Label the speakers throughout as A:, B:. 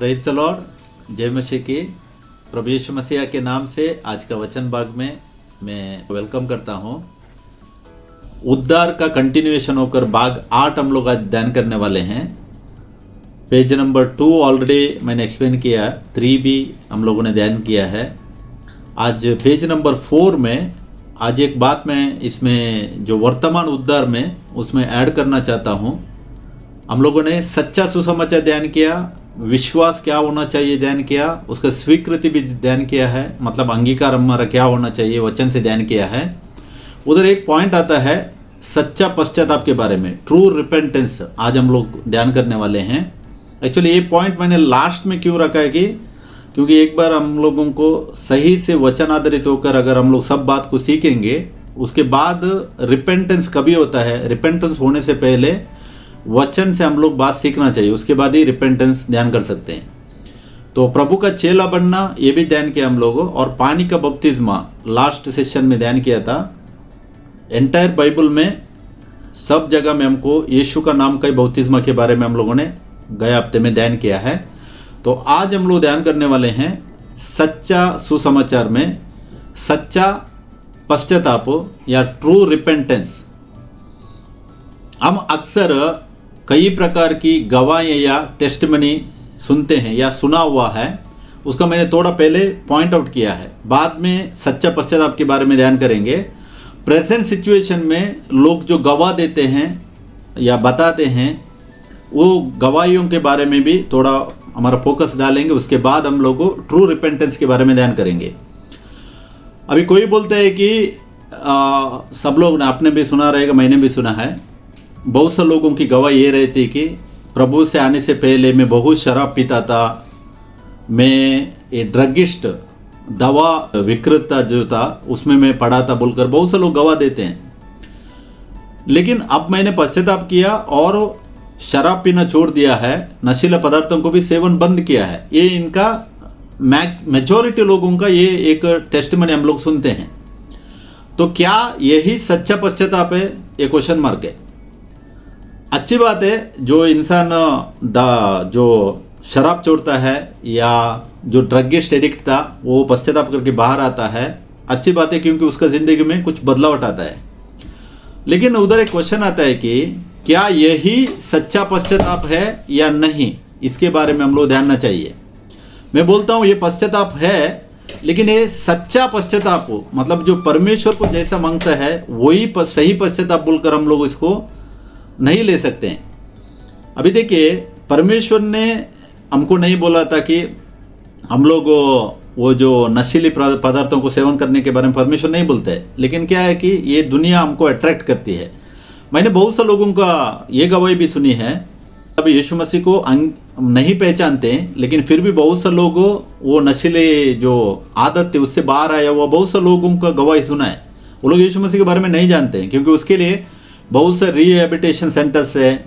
A: Praise the Lord. जय मसीह की। प्रभु यीशु मसीह के नाम से आज का वचन भाग में मैं वेलकम करता हूँ। उद्धार का कंटिन्यूएशन होकर भाग 8 हम लोग आज ध्यान करने वाले हैं। पेज नंबर 2 ऑलरेडी मैंने एक्सप्लेन किया, 3 भी हम लोगों ने ध्यान किया है। आज पेज नंबर 4 में आज एक बात मैं इसमें जो वर्तमान उद्धार में उसमें ऐड करना चाहता हूँ। हम लोगों ने सच्चा सुसमाचार ध्यान किया, विश्वास क्या होना चाहिए ध्यान किया, उसका स्वीकृति भी ध्यान किया है, मतलब अंगीकार हमारा क्या होना चाहिए वचन से ध्यान किया है। उधर एक पॉइंट आता है सच्चा पश्चाताप के बारे में, ट्रू रिपेंटेंस। आज हम लोग ध्यान करने वाले हैं। एक्चुअली ये पॉइंट मैंने लास्ट में क्यों रखा है कि क्योंकि एक बार हम लोगों को सही से वचन आधारित होकर अगर हम लोग सब बात को सीखेंगे, उसके बाद रिपेंटेंस कभी होता है, रिपेंटेंस होने से पहले वचन से हम लोग बात सीखना चाहिए, उसके बाद ही रिपेंटेंस ध्यान कर सकते हैं। तो प्रभु का चेला बनना ये भी ध्यान किया हम लोगों, और पानी का बपतिस्मा लास्ट सेशन में ध्यान किया था। एंटायर बाइबल में सब जगह में हमको यीशु का नाम का बपतिस्मा के बारे में हम लोगों ने गए हफ्ते में ध्यान किया है। तो आज हम लोग ध्यान करने वाले हैं सच्चा सुसमाचार में सच्चा पश्चाताप या ट्रू रिपेंटेंस। हम अक्सर कई प्रकार की गवाहियाँ या टेस्टिमनी सुनते हैं या सुना हुआ है, उसका मैंने थोड़ा पहले पॉइंट आउट किया है। बाद में सच्चा पश्चाताप के बारे में ध्यान करेंगे। प्रेजेंट सिचुएशन में लोग जो गवाह देते हैं या बताते हैं, वो गवाहियों के बारे में भी थोड़ा हमारा फोकस डालेंगे। उसके बाद हम लोग ट्रू रिपेंटेंस के बारे में ध्यान करेंगे। अभी कोई बोलता है कि सब लोग, आपने भी सुना रहेगा, मैंने भी सुना है, बहुत से लोगों की गवाही ये रहती कि प्रभु से आने से पहले मैं बहुत शराब पीता था, मैं ये ड्रगिस्ट दवा विक्रेता जो था उसमें मैं पड़ा था बोलकर बहुत से लोग गवाह देते हैं। लेकिन अब मैंने पश्चाताप किया और शराब पीना छोड़ दिया है, नशीला पदार्थों को भी सेवन बंद किया है। ये इनका मेजॉरिटी लोगों का ये एक टेस्टिमनी हम लोग सुनते हैं। तो क्या यही सच्चा पश्चाताप है? ये क्वेश्चन मार्क है। अच्छी बात है जो इंसान जो शराब छोड़ता है या जो ड्रगिस्ट एडिक्ट था वो पश्चाताप करके बाहर आता है, अच्छी बात है, क्योंकि उसका ज़िंदगी में कुछ बदलाव आता है। लेकिन उधर एक क्वेश्चन आता है कि क्या यही सच्चा पश्चाताप है या नहीं, इसके बारे में हम लोग ध्यान देना चाहिए। मैं बोलता हूँ ये पश्चाताप है, लेकिन ये सच्चा पश्चाताप हो, मतलब जो परमेश्वर को जैसा मांगता है वही सही पश्चाताप बोलकर हम लोग इसको नहीं ले सकते हैं। अभी देखिए, परमेश्वर ने हमको नहीं बोला था कि हम लोग वो जो नशीली पदार्थों को सेवन करने के बारे में परमेश्वर नहीं बोलता है। लेकिन क्या है कि ये दुनिया हमको अट्रैक्ट करती है। मैंने बहुत से लोगों का ये गवाही भी सुनी है, अब यीशु मसीह को नहीं पहचानते हैं, लेकिन फिर भी बहुत से लोग वो नशीले जो आदत थी उससे बाहर आया हुआ बहुत से लोगों का गवाही सुना है। वो लोग यीशु मसीह के बारे में नहीं जानते हैं, क्योंकि उसके लिए बहुत से रिहेबिलिटेशन सेंटर्स है,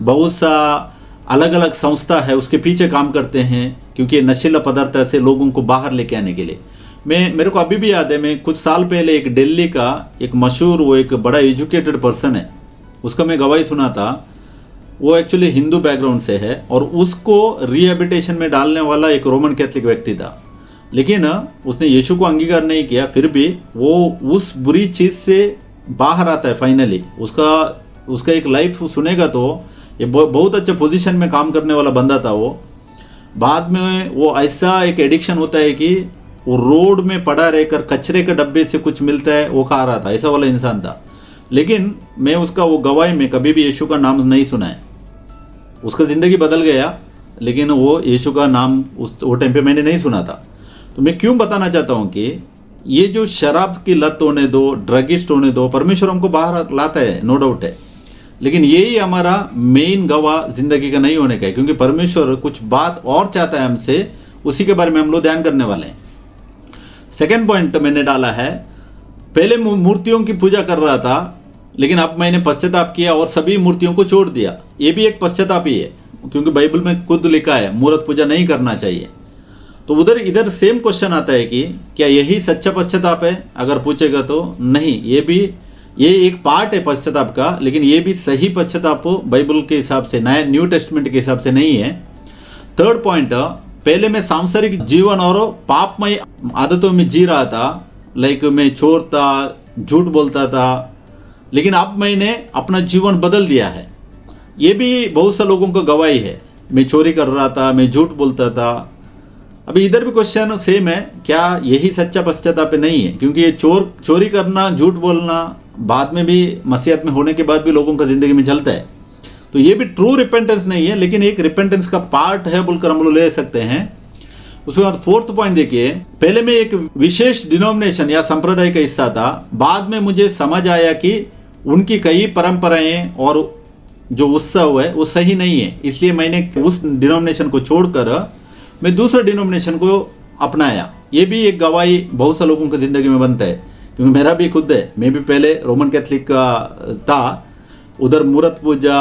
A: बहुत सा अलग अलग संस्था है उसके पीछे काम करते हैं, क्योंकि नशीला पदार्थ ऐसे लोगों को बाहर लेके आने के लिए। मेरे को अभी भी याद है, मैं कुछ साल पहले एक दिल्ली का एक मशहूर, वो एक बड़ा एजुकेटेड पर्सन है, उसका मैं गवाही सुना था। वो एक्चुअली हिंदू बैकग्राउंड से है और उसको रिहेबिलिटेशन में डालने वाला एक रोमन कैथलिक व्यक्ति था, लेकिन उसने यीशु को अंगीकार नहीं किया। फिर भी वो उस बुरी चीज़ से बाहर आता है फाइनली। उसका एक लाइफ सुनेगा तो ये बहुत अच्छे पोजीशन में काम करने वाला बंदा था वो। बाद में वो ऐसा एक एडिक्शन होता है कि वो रोड में पड़ा रहकर कचरे के डब्बे से कुछ मिलता है वो खा रहा था, ऐसा वाला इंसान था। लेकिन मैं उसका वो गवाही में कभी भी यीशु का नाम नहीं सुना है। उसका ज़िंदगी बदल गया, लेकिन वो यीशु का नाम वो टाइम पे मैंने नहीं सुना था। तो मैं क्यों बताना चाहता हूँ कि ये जो शराब की लत होने दो, ड्रगिस्ट होने दो, परमेश्वर हमको बाहर लाता है, नो डाउट है, लेकिन यही हमारा मेन गवाह जिंदगी का नहीं होने का है, क्योंकि परमेश्वर कुछ बात और चाहता है हमसे, उसी के बारे में हम लोग ध्यान करने वाले हैं। सेकेंड पॉइंट मैंने डाला है, पहले मूर्तियों की पूजा कर रहा था, लेकिन अब मैंने पश्चाताप किया और सभी मूर्तियों को छोड़ दिया। ये भी एक पश्चाताप ही है, क्योंकि बाइबल में खुद लिखा है मूर्त पूजा नहीं करना चाहिए। तो इधर सेम क्वेश्चन आता है कि क्या यही सच्चा पश्चाताप है? अगर पूछेगा तो नहीं, ये एक पार्ट है पश्चाताप का, लेकिन ये भी सही पश्चाताप बाइबल के हिसाब से, न्यू टेस्टमेंट के हिसाब से नहीं है। थर्ड पॉइंट, पहले मैं सांसारिक जीवन और पापमय आदतों में जी रहा था, लाइक मैं चोर था, झूठ बोलता था, लेकिन अब मैंने अपना जीवन बदल दिया है। ये भी बहुत से लोगों को गवाही है। मैं चोरी कर रहा था, मैं झूठ बोलता था। अभी इधर भी क्वेश्चन सेम है, क्या यही सच्चा पश्चाताप नहीं है? क्योंकि ये चोरी करना, झूठ बोलना बाद में भी मसीहत में होने के बाद भी लोगों का जिंदगी में चलता है, तो ये भी ट्रू रिपेंटेंस नहीं है, लेकिन एक रिपेंटेंस का पार्ट है बोलकर हम लोग ले सकते हैं। उसके बाद फोर्थ पॉइंट देखिए, पहले मैं एक विशेष डिनोमिनेशन या संप्रदाय का हिस्सा था, बाद में मुझे समझ आया कि उनकी कई परंपराएं और जो उत्सव है वो सही नहीं है, इसलिए मैंने उस डिनोमिनेशन को छोड़कर मैं दूसरे डिनोमिनेशन को अपनाया। ये भी एक गवाही बहुत से लोगों की ज़िंदगी में बनता है, क्योंकि मेरा भी खुद है। मैं भी पहले रोमन कैथलिक का था, उधर मूर्त पूजा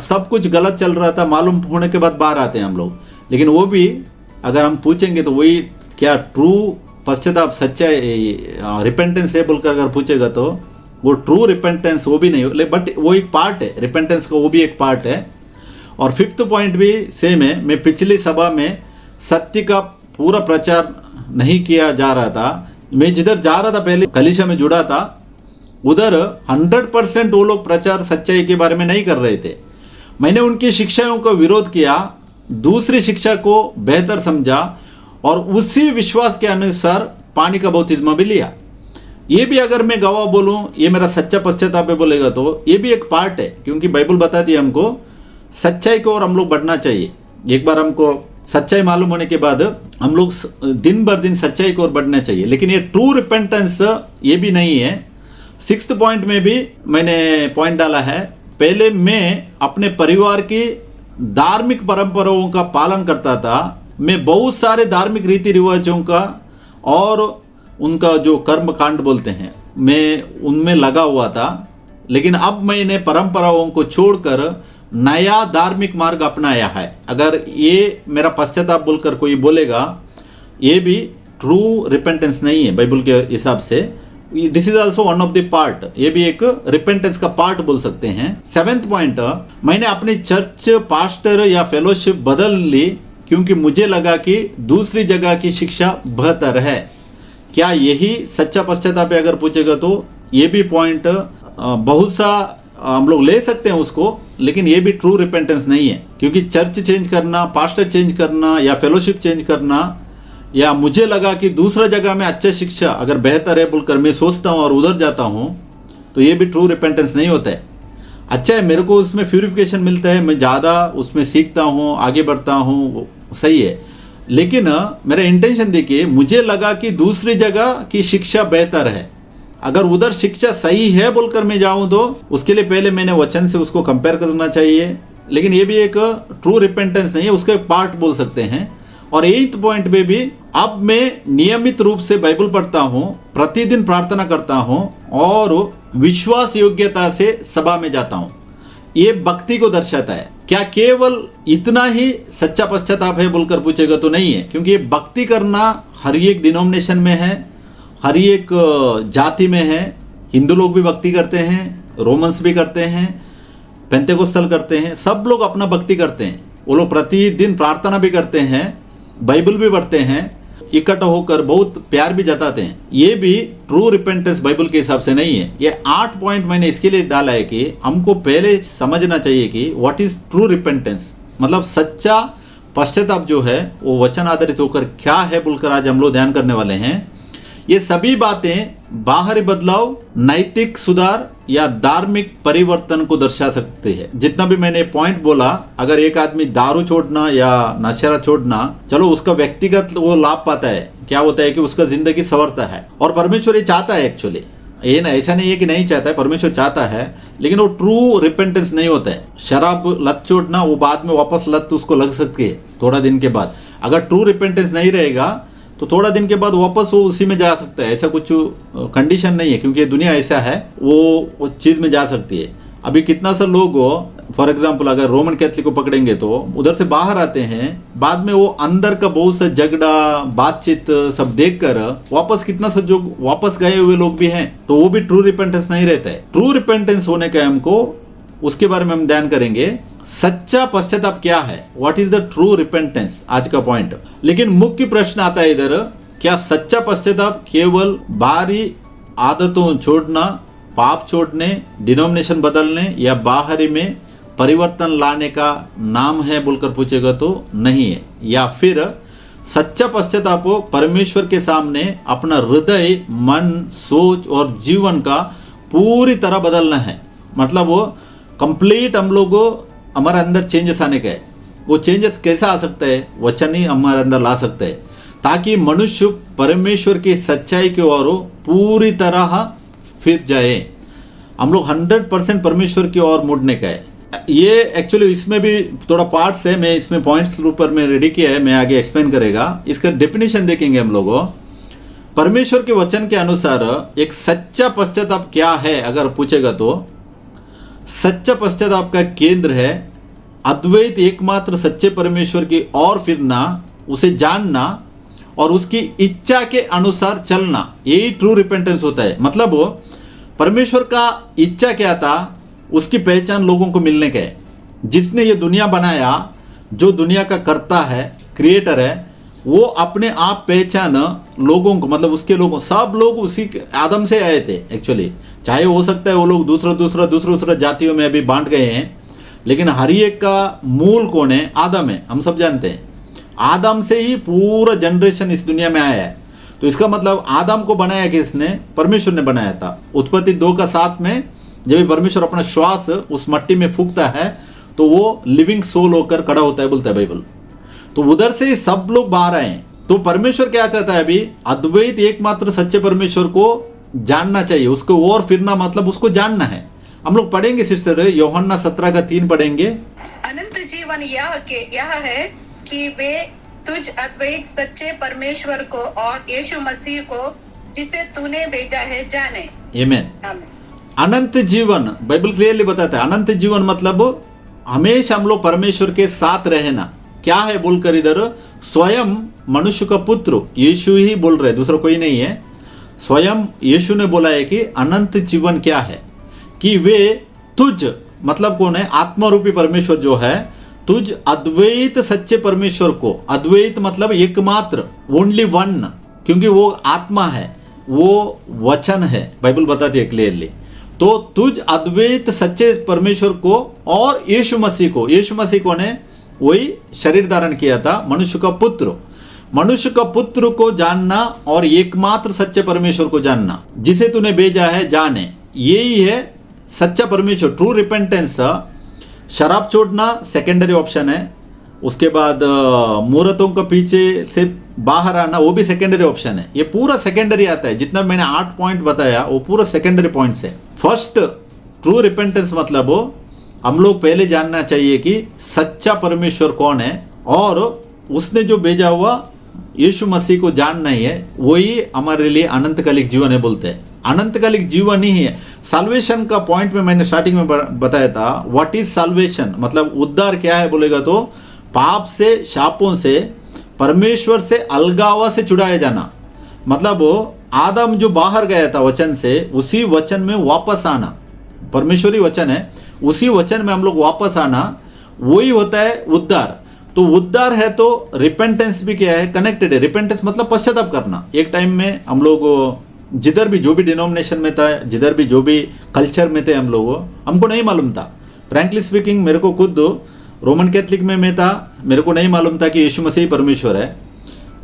A: सब कुछ गलत चल रहा था, मालूम होने के बाद बाहर आते हैं हम लोग। लेकिन वो भी अगर हम पूछेंगे तो वही क्या ट्रू पश्चाताप सच्चा रिपेंटेंस है बोलकर अगर पूछेगा तो वो ट्रू रिपेंटेंस वो भी नहीं हो, बट वो एक पार्ट है रिपेंटेंस का, वो भी एक पार्ट है। और फिफ्थ पॉइंट भी सेम है, मैं पिछली सभा में सत्य का पूरा प्रचार नहीं किया जा रहा था। मैं जिधर जा रहा था, पहले कलीसिया में जुड़ा था, उधर 100% वो लोग प्रचार सच्चाई के बारे में नहीं कर रहे थे। मैंने उनकी शिक्षाओं का विरोध किया, दूसरी शिक्षा को बेहतर समझा और उसी विश्वास के अनुसार पानी का बपतिस्मा भी लिया। ये भी अगर मैं गवाह बोलूं ये मेरा सच्चा पश्चाताप है बोलेगा तो ये भी एक पार्ट है, क्योंकि बाइबल बताती है हमको सच्चाई की ओर हम लोग बढ़ना चाहिए। एक बार हमको सच्चाई मालूम होने के बाद हम लोग दिन भर दिन सच्चाई की ओर बढ़ना चाहिए, लेकिन ये ट्रू रिपेंटेंस ये भी नहीं है। सिक्स्थ पॉइंट में भी मैंने पॉइंट डाला है, पहले मैं अपने परिवार की धार्मिक परंपराओं का पालन करता था। मैं बहुत सारे धार्मिक रीति रिवाजों का और उनका जो कर्म कांड बोलते हैं मैं उनमें लगा हुआ था, लेकिन अब मैंने परंपराओं को छोड़कर नया धार्मिक मार्ग अपनाया है। अगर ये मेरा पश्चाताप बोलकर कोई बोलेगा, ये भी ट्रू रिपेंटेंस नहीं है बाइबल के हिसाब से। This is also one of the part, ये भी एक रिपेंटेंस का पार्ट बोल सकते हैं। सेवेंथ पॉइंट, मैंने अपनी चर्च पास्टर या फेलोशिप बदल ली क्योंकि मुझे लगा कि दूसरी जगह की शिक्षा बेहतर है। क्या यही सच्चा पश्चाताप है अगर पूछेगा तो ये भी पॉइंट बहुत सा हम लोग ले सकते हैं उसको, लेकिन ये भी ट्रू रिपेंटेंस नहीं है। क्योंकि चर्च चेंज करना, पास्टर चेंज करना या फेलोशिप चेंज करना, या मुझे लगा कि दूसरा जगह में अच्छा शिक्षा अगर बेहतर है बोलकर मैं सोचता हूँ और उधर जाता हूँ, तो ये भी ट्रू रिपेंटेंस नहीं होता है। अच्छा है, मेरे को उसमें प्यूरिफिकेशन मिलता है, मैं ज़्यादा उसमें सीखता हूँ, आगे बढ़ता हूँ, सही है। लेकिन मेरा इंटेंशन देखिए, मुझे लगा कि दूसरी जगह की शिक्षा बेहतर है, अगर उधर शिक्षा सही है बोलकर मैं जाऊं तो उसके लिए पहले मैंने वचन से उसको कंपेयर करना चाहिए। लेकिन ये भी एक ट्रू रिपेंटेंस नहीं है, उसका एक पार्ट बोल सकते हैं। और 8th पॉइंट में भी अब मैं नियमित रूप से बाइबल पढ़ता हूँ, प्रतिदिन प्रार्थना करता हूँ और विश्वास योग्यता से सभा में जाता हूँ। ये भक्ति को दर्शाता है। क्या केवल इतना ही सच्चा पश्चाताप है बोलकर पूछेगा तो नहीं है, क्योंकि ये भक्ति करना हर एक डिनोमिनेशन में है, हर एक जाति में है। हिंदू लोग भी भक्ति करते हैं, रोमन्स भी करते हैं, पेंतेकोस्टल करते हैं, सब लोग अपना भक्ति करते हैं। वो लोग प्रतिदिन प्रार्थना भी करते हैं, बाइबल भी पढ़ते हैं, इकट्ठा होकर बहुत प्यार भी जताते हैं। ये भी ट्रू रिपेंटेंस बाइबल के हिसाब से नहीं है। ये 8 पॉइंट मैंने इसके लिए डाला है कि हमको पहले समझना चाहिए कि व्हाट इज ट्रू रिपेंटेंस, मतलब सच्चा पश्चाताप जो है वो वचन आधारित होकर क्या है बोलकर आज हम लोग ध्यान करने वाले हैं। ये सभी बातें बाहरी बदलाव, नैतिक सुधार या धार्मिक परिवर्तन को दर्शा सकते हैं। जितना भी मैंने पॉइंट बोला, अगर एक आदमी दारू छोड़ना या नशा छोड़ना, चलो उसका व्यक्तिगत वो लाभ पाता है, क्या होता है कि उसका जिंदगी संवरता है और परमेश्वर ये चाहता है। एक्चुअली ये ना ऐसा नहीं है कि नहीं चाहता है, परमेश्वर चाहता है, लेकिन वो ट्रू रिपेंटेंस नहीं होता है। शराब लत छोड़ना, वो बाद में वापस लत उसको लग सकती है थोड़ा दिन के बाद। अगर ट्रू रिपेंटेंस नहीं रहेगा तो थोड़ा दिन के बाद वापस वो उसी में जा सकता है। ऐसा कुछ कंडीशन नहीं है, क्योंकि दुनिया ऐसा है, वो चीज़ में जा सकती है। अभी कितना सा लोग, फॉर एग्जांपल अगर रोमन कैथलिक को पकड़ेंगे तो उधर से बाहर आते हैं, बाद में वो अंदर का बहुत सा झगड़ा बातचीत सब देखकर वापस कितना सा जो वापस गए हुए लोग भी हैं, तो वो भी ट्रू रिपेंटेंस नहीं रहता है। ट्रू रिपेंटेंस होने का हमको उसके बारे में हम ध्यान करेंगे। सच्चा पश्चाताप क्या है, what is the true repentance, आज का पॉइंट। लेकिन मुख्य प्रश्न आता है इधर, क्या सच्चा पश्चाताप केवल बाहरी आदतों छोड़ना, पाप छोड़ने, डिनोमिनेशन बदलने या बाहरी में परिवर्तन लाने का नाम है बोलकर पूछेगा तो नहीं है। या फिर सच्चा पश्चाताप परमेश्वर के सामने अपना हृदय, मन, सोच और जीवन का पूरी तरह बदलना है। मतलब वो कंप्लीट हम लोग हमारे अंदर चेंजेस आने का है। वो चेंजेस कैसा आ सकता है, वचन ही हमारे अंदर ला सकता है, ताकि मनुष्य परमेश्वर की सच्चाई की ओर पूरी तरह फिर जाए। हम लोग 100% परमेश्वर की ओर मुड़ने का है। ये एक्चुअली इसमें भी थोड़ा पार्ट्स है, मैं इसमें पॉइंट्स ऊपर में रेडी किया है, मैं आगे एक्सप्लेन करेगा। इसका डेफिनेशन देखेंगे हम लोग। परमेश्वर के वचन के अनुसार एक सच्चा पश्चाताप क्या है अगर पूछेगा तो सच्चा पश्चाताप का केंद्र है अद्वैत एकमात्र सच्चे परमेश्वर की ओर फिरना, उसे जानना और उसकी इच्छा के अनुसार चलना। यही ट्रू रिपेंटेंस होता है। मतलब वो परमेश्वर का इच्छा क्या था, उसकी पहचान लोगों को मिलने का है। जिसने ये दुनिया बनाया, जो दुनिया का कर्ता है, क्रिएटर है, वो अपने आप पहचान लोगों को, मतलब उसके लोगों, सब लोग उसी आदम से आए थे एक्चुअली। चाहे हो सकता है वो लोग दूसरा जातियों में अभी बांट गए हैं, लेकिन हर एक का मूल कौन है, आदम है। हम सब जानते हैं आदम से ही पूरा जनरेशन इस दुनिया में आया है। तो इसका मतलब आदम को बनाया किसने, परमेश्वर ने बनाया था। उत्पत्ति 2:7 में जब परमेश्वर अपना श्वास उस मट्टी में फूंकता है तो वो लिविंग सोल होकर खड़ा होता है, बोलता है बाइबल। तो उधर से सब लोग बाहर आए। तो परमेश्वर क्या चाहता है, अभी अद्वैत एकमात्र सच्चे परमेश्वर को जानना चाहिए, उसको और फिरना, मतलब उसको जानना है। हम लोग पढ़ेंगे सिस्टर, यूहन्ना 17:3 पढ़ेंगे।
B: अनंत जीवन यह है कि वे तुझ अद्वैत सच्चे परमेश्वर को और यीशु मसीह को जिसे तूने भेजा है जाने।
A: आमीन। अनंत जीवन बाइबल क्लियरली बताता है। अनंत जीवन मतलब हमेशा हम लोग परमेश्वर के साथ रहना। क्या है बोलकर इधर स्वयं मनुष्य का पुत्र यीशु ही बोल रहे, दूसरा कोई नहीं है। स्वयं यीशु ने बोला है कि अनंत जीवन क्या है, कि वे तुझ, मतलब कौन है, आत्मा-रूपी परमेश्वर जो है, तुझ अद्वैत सच्चे परमेश्वर को, अद्वैत मतलब एकमात्र, ओनली वन, क्योंकि वो आत्मा है, वो वचन है, बाइबल बताती है क्लियरली। तो तुझ अद्वैत सच्चे परमेश्वर को और यीशु मसीह को, यीशु मसीह कौन है, वही शरीर धारण किया था, मनुष्य का पुत्र, मनुष्य का पुत्र को जानना और एकमात्र सच्चे परमेश्वर को जानना, जिसे तूने भेजा है जाने। यही है सच्चा परमेश्वर, ट्रू रिपेंटेंस। शराब छोड़ना सेकेंडरी ऑप्शन है, उसके बाद मूर्तों का पीछे से बाहर आना वो भी सेकेंडरी ऑप्शन है। ये पूरा सेकेंडरी आता है, जितना मैंने 8 पॉइंट बताया वो पूरा सेकेंडरी पॉइंट्स है। फर्स्ट ट्रू रिपेंटेंस मतलब हम लोग पहले जानना चाहिए कि सच्चा परमेश्वर कौन है और उसने जो भेजा हुआ यीशु मसीह को जानना ही है। वही हमारे लिए अनंतकालिक जीवन है बोलते हैं। अनंतकालिक जीवन ही है। साल्वेशन का पॉइंट में मैंने स्टार्टिंग में बताया था, व्हाट इज साल्वेशन, मतलब उद्धार क्या है बोलेगा तो पाप से, शापों से, परमेश्वर से अलगावा से छुड़ाया जाना। मतलब आदम जो बाहर गया था वचन से, उसी वचन में वापस आना। परमेश्वरी वचन है, उसी वचन में हम लोग वापस आना, वही होता है उद्धार। तो उद्धार है तो रिपेंटेंस भी क्या है, कनेक्टेड है। रिपेंटेंस मतलब पश्चाताप करना। एक टाइम में हम लोग जिधर भी, जो भी डिनोमिनेशन में था, जिधर भी जो भी कल्चर में थे हम लोग, हमको नहीं मालूम था। फ्रैंकली स्पीकिंग मेरे को खुद रोमन कैथलिक में मैं था, मेरे को नहीं मालूम था कि यीशु मसीह परमेश्वर है।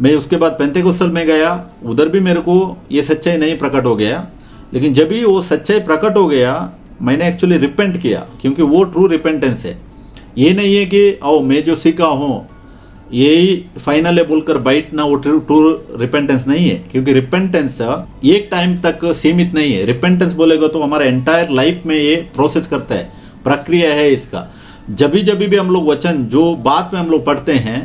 A: मैं उसके बाद पेंतेकोस्टल में गया, उधर भी मेरे को ये सच्चाई नहीं प्रकट हो गया। लेकिन जब भी वो सच्चाई प्रकट हो गया, मैंने एक्चुअली रिपेंट किया, क्योंकि वो ट्रू रिपेंटेंस है। ये नहीं है कि ओ मैं जो सीखा हूँ यही फाइनल है बोलकर बैठना, वो ट्रू रिपेंटेंस नहीं है। क्योंकि रिपेंटेंस एक टाइम तक सीमित नहीं है। रिपेंटेंस बोलेगा तो हमारा एंटायर लाइफ में ये प्रोसेस करता है, प्रक्रिया है इसका। जब भी हम लोग वचन, जो बात में हम लोग पढ़ते हैं,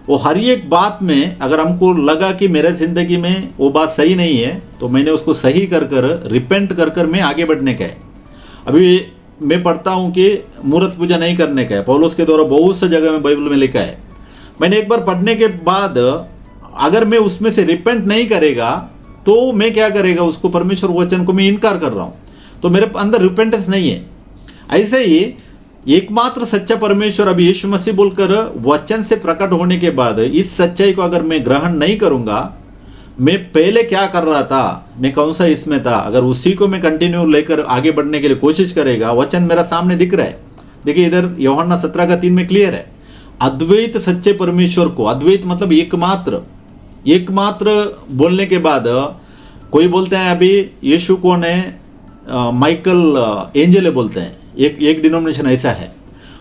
A: वो हर एक बात में अगर हमको लगा कि मेरे ज़िंदगी में वो बात सही नहीं है, तो मैंने उसको सही कर रिपेंट कर मैं आगे बढ़ने का है। अभी मैं पढ़ता हूँ कि मूर्त पूजा नहीं करने का है, पौलुस के द्वारा बहुत सी जगह में बाइबल में लिखा है। मैंने एक बार पढ़ने के बाद अगर मैं उसमें से रिपेंट नहीं करेगा तो मैं क्या करेगा, उसको परमेश्वर वचन को मैं इनकार कर रहा हूँ, तो मेरे अंदर रिपेंटेंस नहीं है। ऐसे ही एकमात्र सच्चा परमेश्वर अभी यीशु मसीह बोलकर वचन से प्रकट होने के बाद इस सच्चाई को अगर मैं ग्रहण नहीं करूंगा, मैं पहले क्या कर रहा था, मैं कौन सा इसमें था, अगर उसी को मैं कंटिन्यू लेकर आगे बढ़ने के लिए कोशिश करेगा, वचन मेरा सामने दिख रहा है। देखिए इधर यूहन्ना 17:3 में क्लियर है, अद्वैत सच्चे परमेश्वर को, अद्वैत मतलब एकमात्र बोलने के बाद कोई बोलते हैं अभी यीशु कौन है, माइकल एंजेले बोलते हैं, एक डिनोमिनेशन ऐसा है,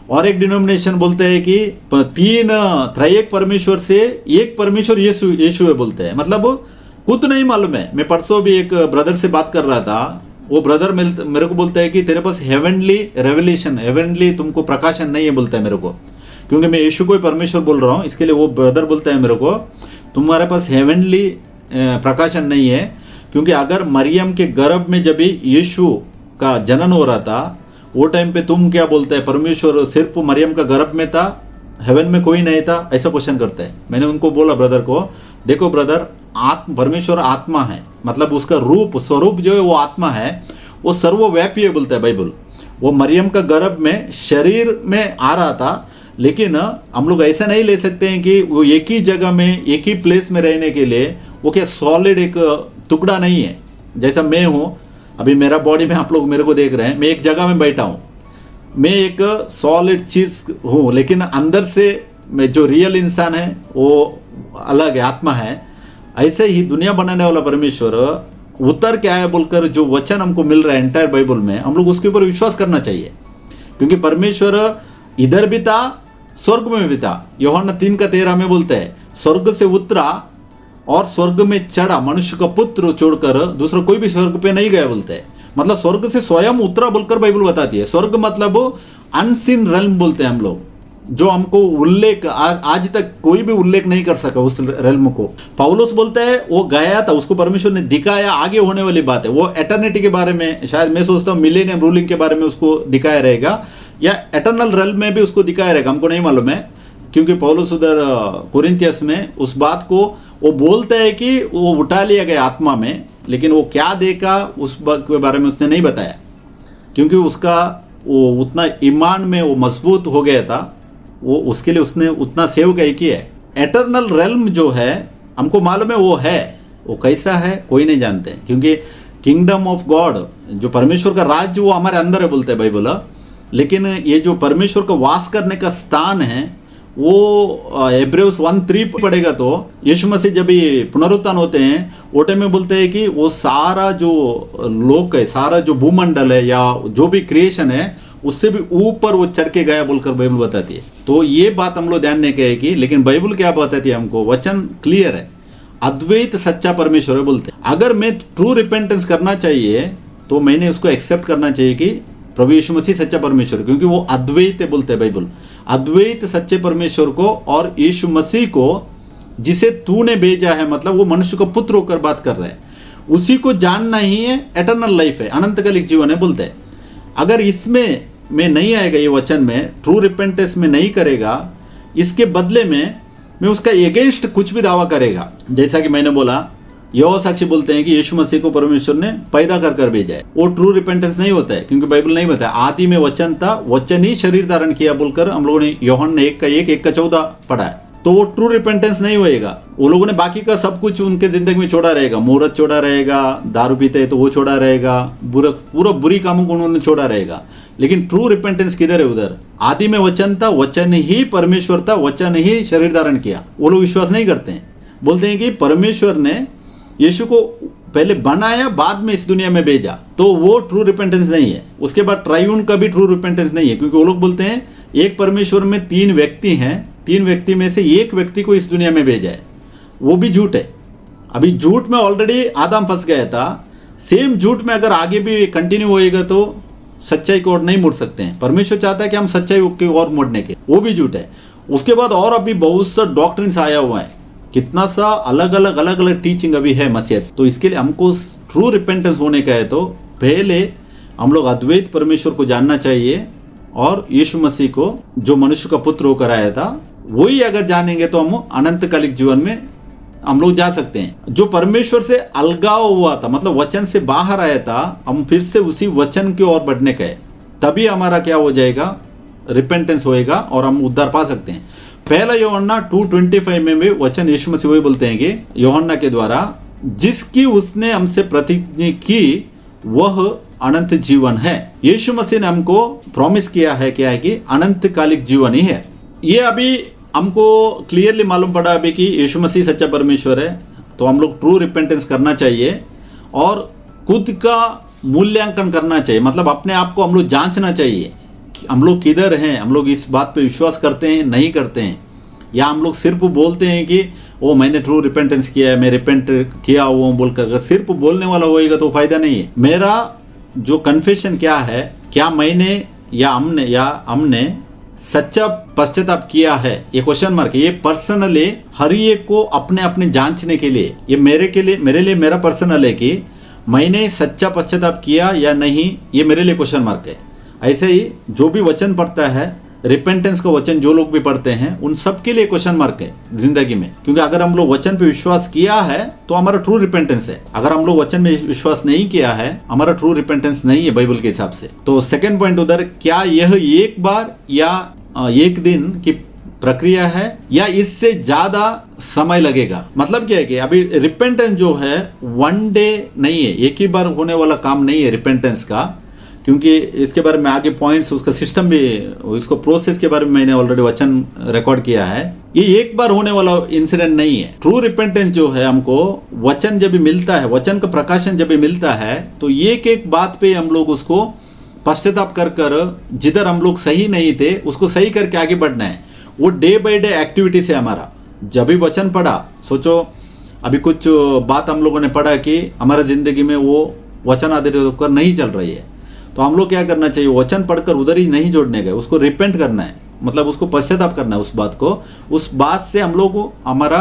A: और एक डिनोमिनेशन बोलते हैं कि तीन त्रयेक परमेश्वर से एक परमेश्वर यीशु है बोलते हैं। मतलब खुद नहीं मालूम है। मैं परसों भी एक ब्रदर से बात कर रहा था, वो ब्रदर मेरे को बोलता है कि तेरे पास हेवनली रेवलेशन, हेवनली तुमको प्रकाशन नहीं है बोलता है मेरे को, क्योंकि मैं यीशु को ही परमेश्वर बोल रहा हूँ। इसके लिए वो ब्रदर बोलता है मेरे को, तुम्हारे पास हेवनली प्रकाशन नहीं है, क्योंकि अगर मरियम के गर्भ में जब यीशु का जन्म हो रहा था, वो टाइम पे तुम क्या बोलते हैं, परमेश्वर सिर्फ मरियम का गर्भ में था, हेवन में कोई नहीं था, ऐसा क्वेश्चन करते हैं। मैंने उनको बोला ब्रदर को, देखो ब्रदर, परमेश्वर आत्मा है, मतलब उसका रूप स्वरूप जो है वो आत्मा है, वो सर्वव्यापी है बोलता है बाइबल। वो मरियम का गर्भ में शरीर में आ रहा था, लेकिन हम लोग ऐसा नहीं ले सकते हैं कि वो एक ही जगह में एक ही प्लेस में रहने के लिए वो क्या सॉलिड एक टुकड़ा नहीं है। जैसा मैं हूँ अभी, मेरा बॉडी में आप लोग मेरे को देख रहे हैं, मैं एक जगह में बैठा हूँ, मैं एक सॉलिड चीज़ हूँ, लेकिन अंदर से मैं जो रियल इंसान है वो अलग है, आत्मा है। ऐसे ही दुनिया बनाने वाला परमेश्वर उतर क्या है बोलकर जो वचन हमको मिल रहा है एंटायर बाइबल में, हम लोग उसके ऊपर विश्वास करना चाहिए, क्योंकि परमेश्वर इधर भी था, स्वर्ग में भी था। यूहन्ना 3:13 में बोलते हैं, स्वर्ग से उतरा और स्वर्ग में चढ़ा, मनुष्य का पुत्र छोड़कर दूसरा कोई भी स्वर्ग पे नहीं गया बोलते हैं। मतलब स्वर्ग से स्वयं उतरा बोलकर बाइबल बताती है। स्वर्ग मतलब अनसीन रेल्म बोलते हैं हम लोग, जो हमको उल्लेख आज तक कोई भी उल्लेख नहीं कर सका उस रेल्म को। पौलुस बोलता है वो गया था, उसको परमेश्वर ने दिखाया, आगे होने वाली बात है। वो एटर्निटी के बारे में, शायद मैं सोचता हूँ मिलेनियम रूलिंग के बारे में उसको दिखाया रहेगा, या एटर्नल रेल्म में भी उसको दिखाया रहेगा, हमको नहीं मालूम है, क्योंकि पौलुस उधर कोरिन्थियस में उस बात को वो बोलता है कि वो उठा लिया गया आत्मा में, लेकिन वो क्या देखा उस बात के बारे में उसने नहीं बताया, क्योंकि उसका वो उतना ईमान में वो मजबूत हो गया था, वो उसके लिए उसने उतना सेव किया है। एटर्नल रेल्म जो है हमको मालूम है वो कैसा है कोई नहीं जानते, क्योंकि किंगडम ऑफ गॉड जो परमेश्वर का राज्य वो हमारे अंदर है बोलते हैं बाइबल। लेकिन ये जो परमेश्वर का वास करने का स्थान है वो हेब्रेयस 1:3 पढ़ेगा तो यीशु मसीह जब ये पुनरुत्थान होते हैं वो टाइम में बोलते हैं कि वो सारा जो लोक है, सारा जो भूमंडल है या जो भी क्रिएशन है उससे भी ऊपर वो चढ़ के गया बोलकर बाइबल बताती है। तो ये बात हम लोग ध्यान नहीं कहेगी, लेकिन बाइबल क्या बताती है हमको, वचन क्लियर है, अद्वैत सच्चा परमेश्वर है बोलते हैं। अगर मैं ट्रू रिपेंटेंस करना चाहिए तो मैंने उसको एक्सेप्ट करना चाहिए कि प्रभु यीशु मसीह सच्चा परमेश्वर, क्योंकि वो अद्वैत है बोलते हैं बाइबल। अद्वैत सच्चे परमेश्वर को और यीशु मसीह को जिसे तूने भेजा है, मतलब वो मनुष्य का पुत्र होकर बात कर रहा है, उसी को जानना ही है एटर्नल लाइफ है, अनंतकालिक जीवन है बोलते हैं। अगर इसमें में नहीं आएगा, ये वचन में ट्रू रिपेंटेंस में नहीं करेगा, इसके बदले में मैं उसका एगेंस्ट कुछ भी दावा करेगा, जैसा कि मैंने बोला यहोवा साक्षी बोलते हैं कि यीशु मसीह को परमेश्वर ने पैदा कर भेजा है, वो ट्रू रिपेंटेंस नहीं होता है, क्योंकि बाइबल नहीं बताया आदि में वचन था, वचन ही शरीर धारण किया बोलकर हम लोगों ने यूहन्ना 1:14 पढ़ा है। तो वो ट्रू रिपेंटेंस नहीं होएगा। वो लोगों ने बाकी का सब कुछ उनके जिंदगी में छोड़ा रहेगा, मुहूर्त छोड़ा रहेगा, दारू पीते तो वो छोड़ा रहेगा, पूरा बुरी कामों को उन्होंने छोड़ा रहेगा, लेकिन ट्रू रिपेंटेंस किधर है? उधर आदि में वचन था, वचन ही परमेश्वर था, वचन ही शरीर धारण किया। वो लोग विश्वास नहीं करते हैं, बोलते हैं कि परमेश्वर ने यीशु को पहले बनाया बाद में इस दुनिया में भेजा, तो वो ट्रू रिपेंटेंस नहीं है। उसके बाद ट्राइयून का भी ट्रू रिपेंटेंस नहीं है, क्योंकि वो लोग बोलते हैं एक परमेश्वर में 3 व्यक्ति हैं, 3 व्यक्ति में से एक व्यक्ति को इस दुनिया में भेजा है, वो भी झूठ है। अभी झूठ में ऑलरेडी आदम फंस गया था, सेम झूठ में अगर आगे भी कंटिन्यू होएगा तो सच्चाई की ओर नहीं मुड़ सकते हैं। परमेश्वर चाहता है कि हम सच्चाई की ओर मुड़ने के, वो भी झूठ है। उसके बाद और अभी बहुत सा डॉक्ट्रिन्स आया हुआ है, कितना सा अलग अलग टीचिंग अभी है मसीहत। तो इसके लिए हमको ट्रू रिपेंटेंस होने का है तो पहले हम लोग अद्वैत परमेश्वर को जानना चाहिए, और यीशु मसीह को जो मनुष्य का पुत्र होकर आया था वही अगर जानेंगे तो हम अनंतकालिक जीवन में हम लोग जा सकते हैं। जो परमेश्वर से अलगाव हुआ था, मतलब वचन से बाहर आया था, हम फिर से उसी वचन की ओर बढ़ने का है। तभी हमारा क्या हो जाएगा, रिपेंटेंस होएगा और हम उद्धार पा सकते हैं। पहला यूहन्ना 2:25 में भी वचन यीशु मसीह वही बोलते हैं कि यूहन्ना के द्वारा जिसकी उसने हमसे प्रतिज्ञा की वह अनंत जीवन है। यीशु मसीह ने हमको प्रॉमिस किया है क्या है कि अनंत कालिक जीवन ही है। ये अभी हमको क्लियरली मालूम पड़ा अभी कि यीशु मसीह सच्चा परमेश्वर है, तो हम लोग ट्रू रिपेंटेंस करना चाहिए और खुद का मूल्यांकन करना चाहिए। मतलब अपने आप को हम लोग जांचना चाहिए कि हम लोग किधर हैं, हम लोग इस बात पे विश्वास करते हैं नहीं करते हैं, या हम लोग सिर्फ बोलते हैं कि ओ मैंने ट्रू रिपेंटेंस किया है, मैं रिपेंट किया हुआ बोलकर। अगर सिर्फ बोलने वाला होएगा तो फायदा नहीं है। मेरा जो कन्फेशन क्या है, क्या मैंने या हमने सच्चा पश्चाताप किया है, ये क्वेश्चन मार्क है। ये पर्सनली हर एक को अपने अपने जांचने के लिए, ये मेरे लिए मेरा पर्सनल है कि मैंने सच्चा पश्चाताप किया या नहीं, ये मेरे लिए क्वेश्चन मार्क है। ऐसे ही जो भी वचन पढ़ता है, रिपेंटेंस का वचन जो लोग भी पढ़ते हैं, उन सब के लिए क्वेश्चन मार्क है जिंदगी में। क्योंकि अगर हम लोग वचन पे विश्वास किया है तो हमारा ट्रू रिपेंटेंस है। अगर हम लोग वचन में विश्वास नहीं किया है, हमारा ट्रू रिपेंटेंस नहीं है बाइबल के हिसाब से। तो सेकंड पॉइंट उधर, क्या यह एक बार या एक दिन की प्रक्रिया है या इससे ज्यादा समय लगेगा? मतलब क्या है कि अभी रिपेंटेंस जो है वन डे नहीं है, एक ही बार होने वाला काम नहीं है रिपेंटेंस का। क्योंकि इसके बारे में आगे पॉइंट्स, उसका सिस्टम भी, इसको प्रोसेस के बारे में मैंने ऑलरेडी वचन रिकॉर्ड किया है। ये एक बार होने वाला इंसिडेंट नहीं है। ट्रू रिपेंटेंस जो है, हमको वचन जब भी मिलता है, वचन का प्रकाशन जब भी मिलता है, तो एक एक बात पे हम लोग उसको पश्चाताप कर जिधर हम लोग सही नहीं थे उसको सही करके आगे बढ़ना है। वो डे बाय डे एक्टिविटी से हमारा, जब भी वचन पढ़ा, सोचो अभी कुछ बात हम लोगों ने पढ़ा कि हमारा जिंदगी में वो वचन आधारित होकर नहीं चल रही है, तो हम लोग क्या करना चाहिए, वचन पढ़कर उधर ही नहीं जोड़ने गए, उसको रिपेंट करना है। मतलब उसको पश्चाताप करना है, उस बात से हम लोग को हमारा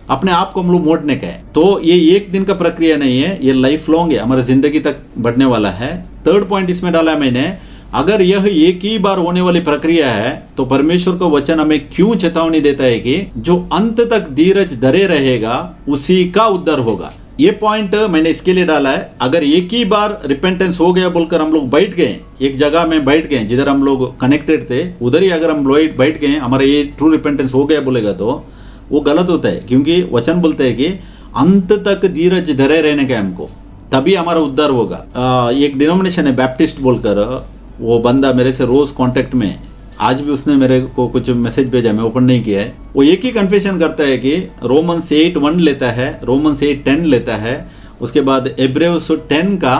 A: अपने आप को हम लोग मोड़ने का है। तो ये एक दिन का प्रक्रिया नहीं है, ये लाइफ लॉन्ग है, हमारे जिंदगी तक बढ़ने वाला है। थर्ड पॉइंट इसमें डाला मैंने, अगर यह एक ही बार होने वाली प्रक्रिया है तो परमेश्वर का वचन हमें क्यों चेतावनी देता है कि जो अंत तक धीरज धरे रहेगा उसी का उद्धार होगा। ये पॉइंट मैंने इसके लिए डाला है, अगर एक ही बार रिपेंटेंस हो गया बोलकर हम लोग बैठ गए, एक जगह में बैठ गए जिधर हम लोग कनेक्टेड थे, उधर ही अगर हम लोग बैठ गए, हमारा ये ट्रू रिपेंटेंस हो गया बोलेगा तो वो गलत होता है। क्योंकि वचन बोलते हैं कि अंत तक धीरज धरे रहने का हमको, तभी हमारा उद्धार होगा। एक डिनोमिनेशन है बैप्टिस्ट बोलकर, वो बंदा मेरे से रोज कांटेक्ट में, आज भी उसने मेरे को कुछ मैसेज भेजा, मैं ओपन नहीं किया है। वो एक ही कन्फेशन करता है कि रोमन्स 8:1 लेता है, रोमन्स 8:10 लेता है, उसके बाद इब्रानियों 10 का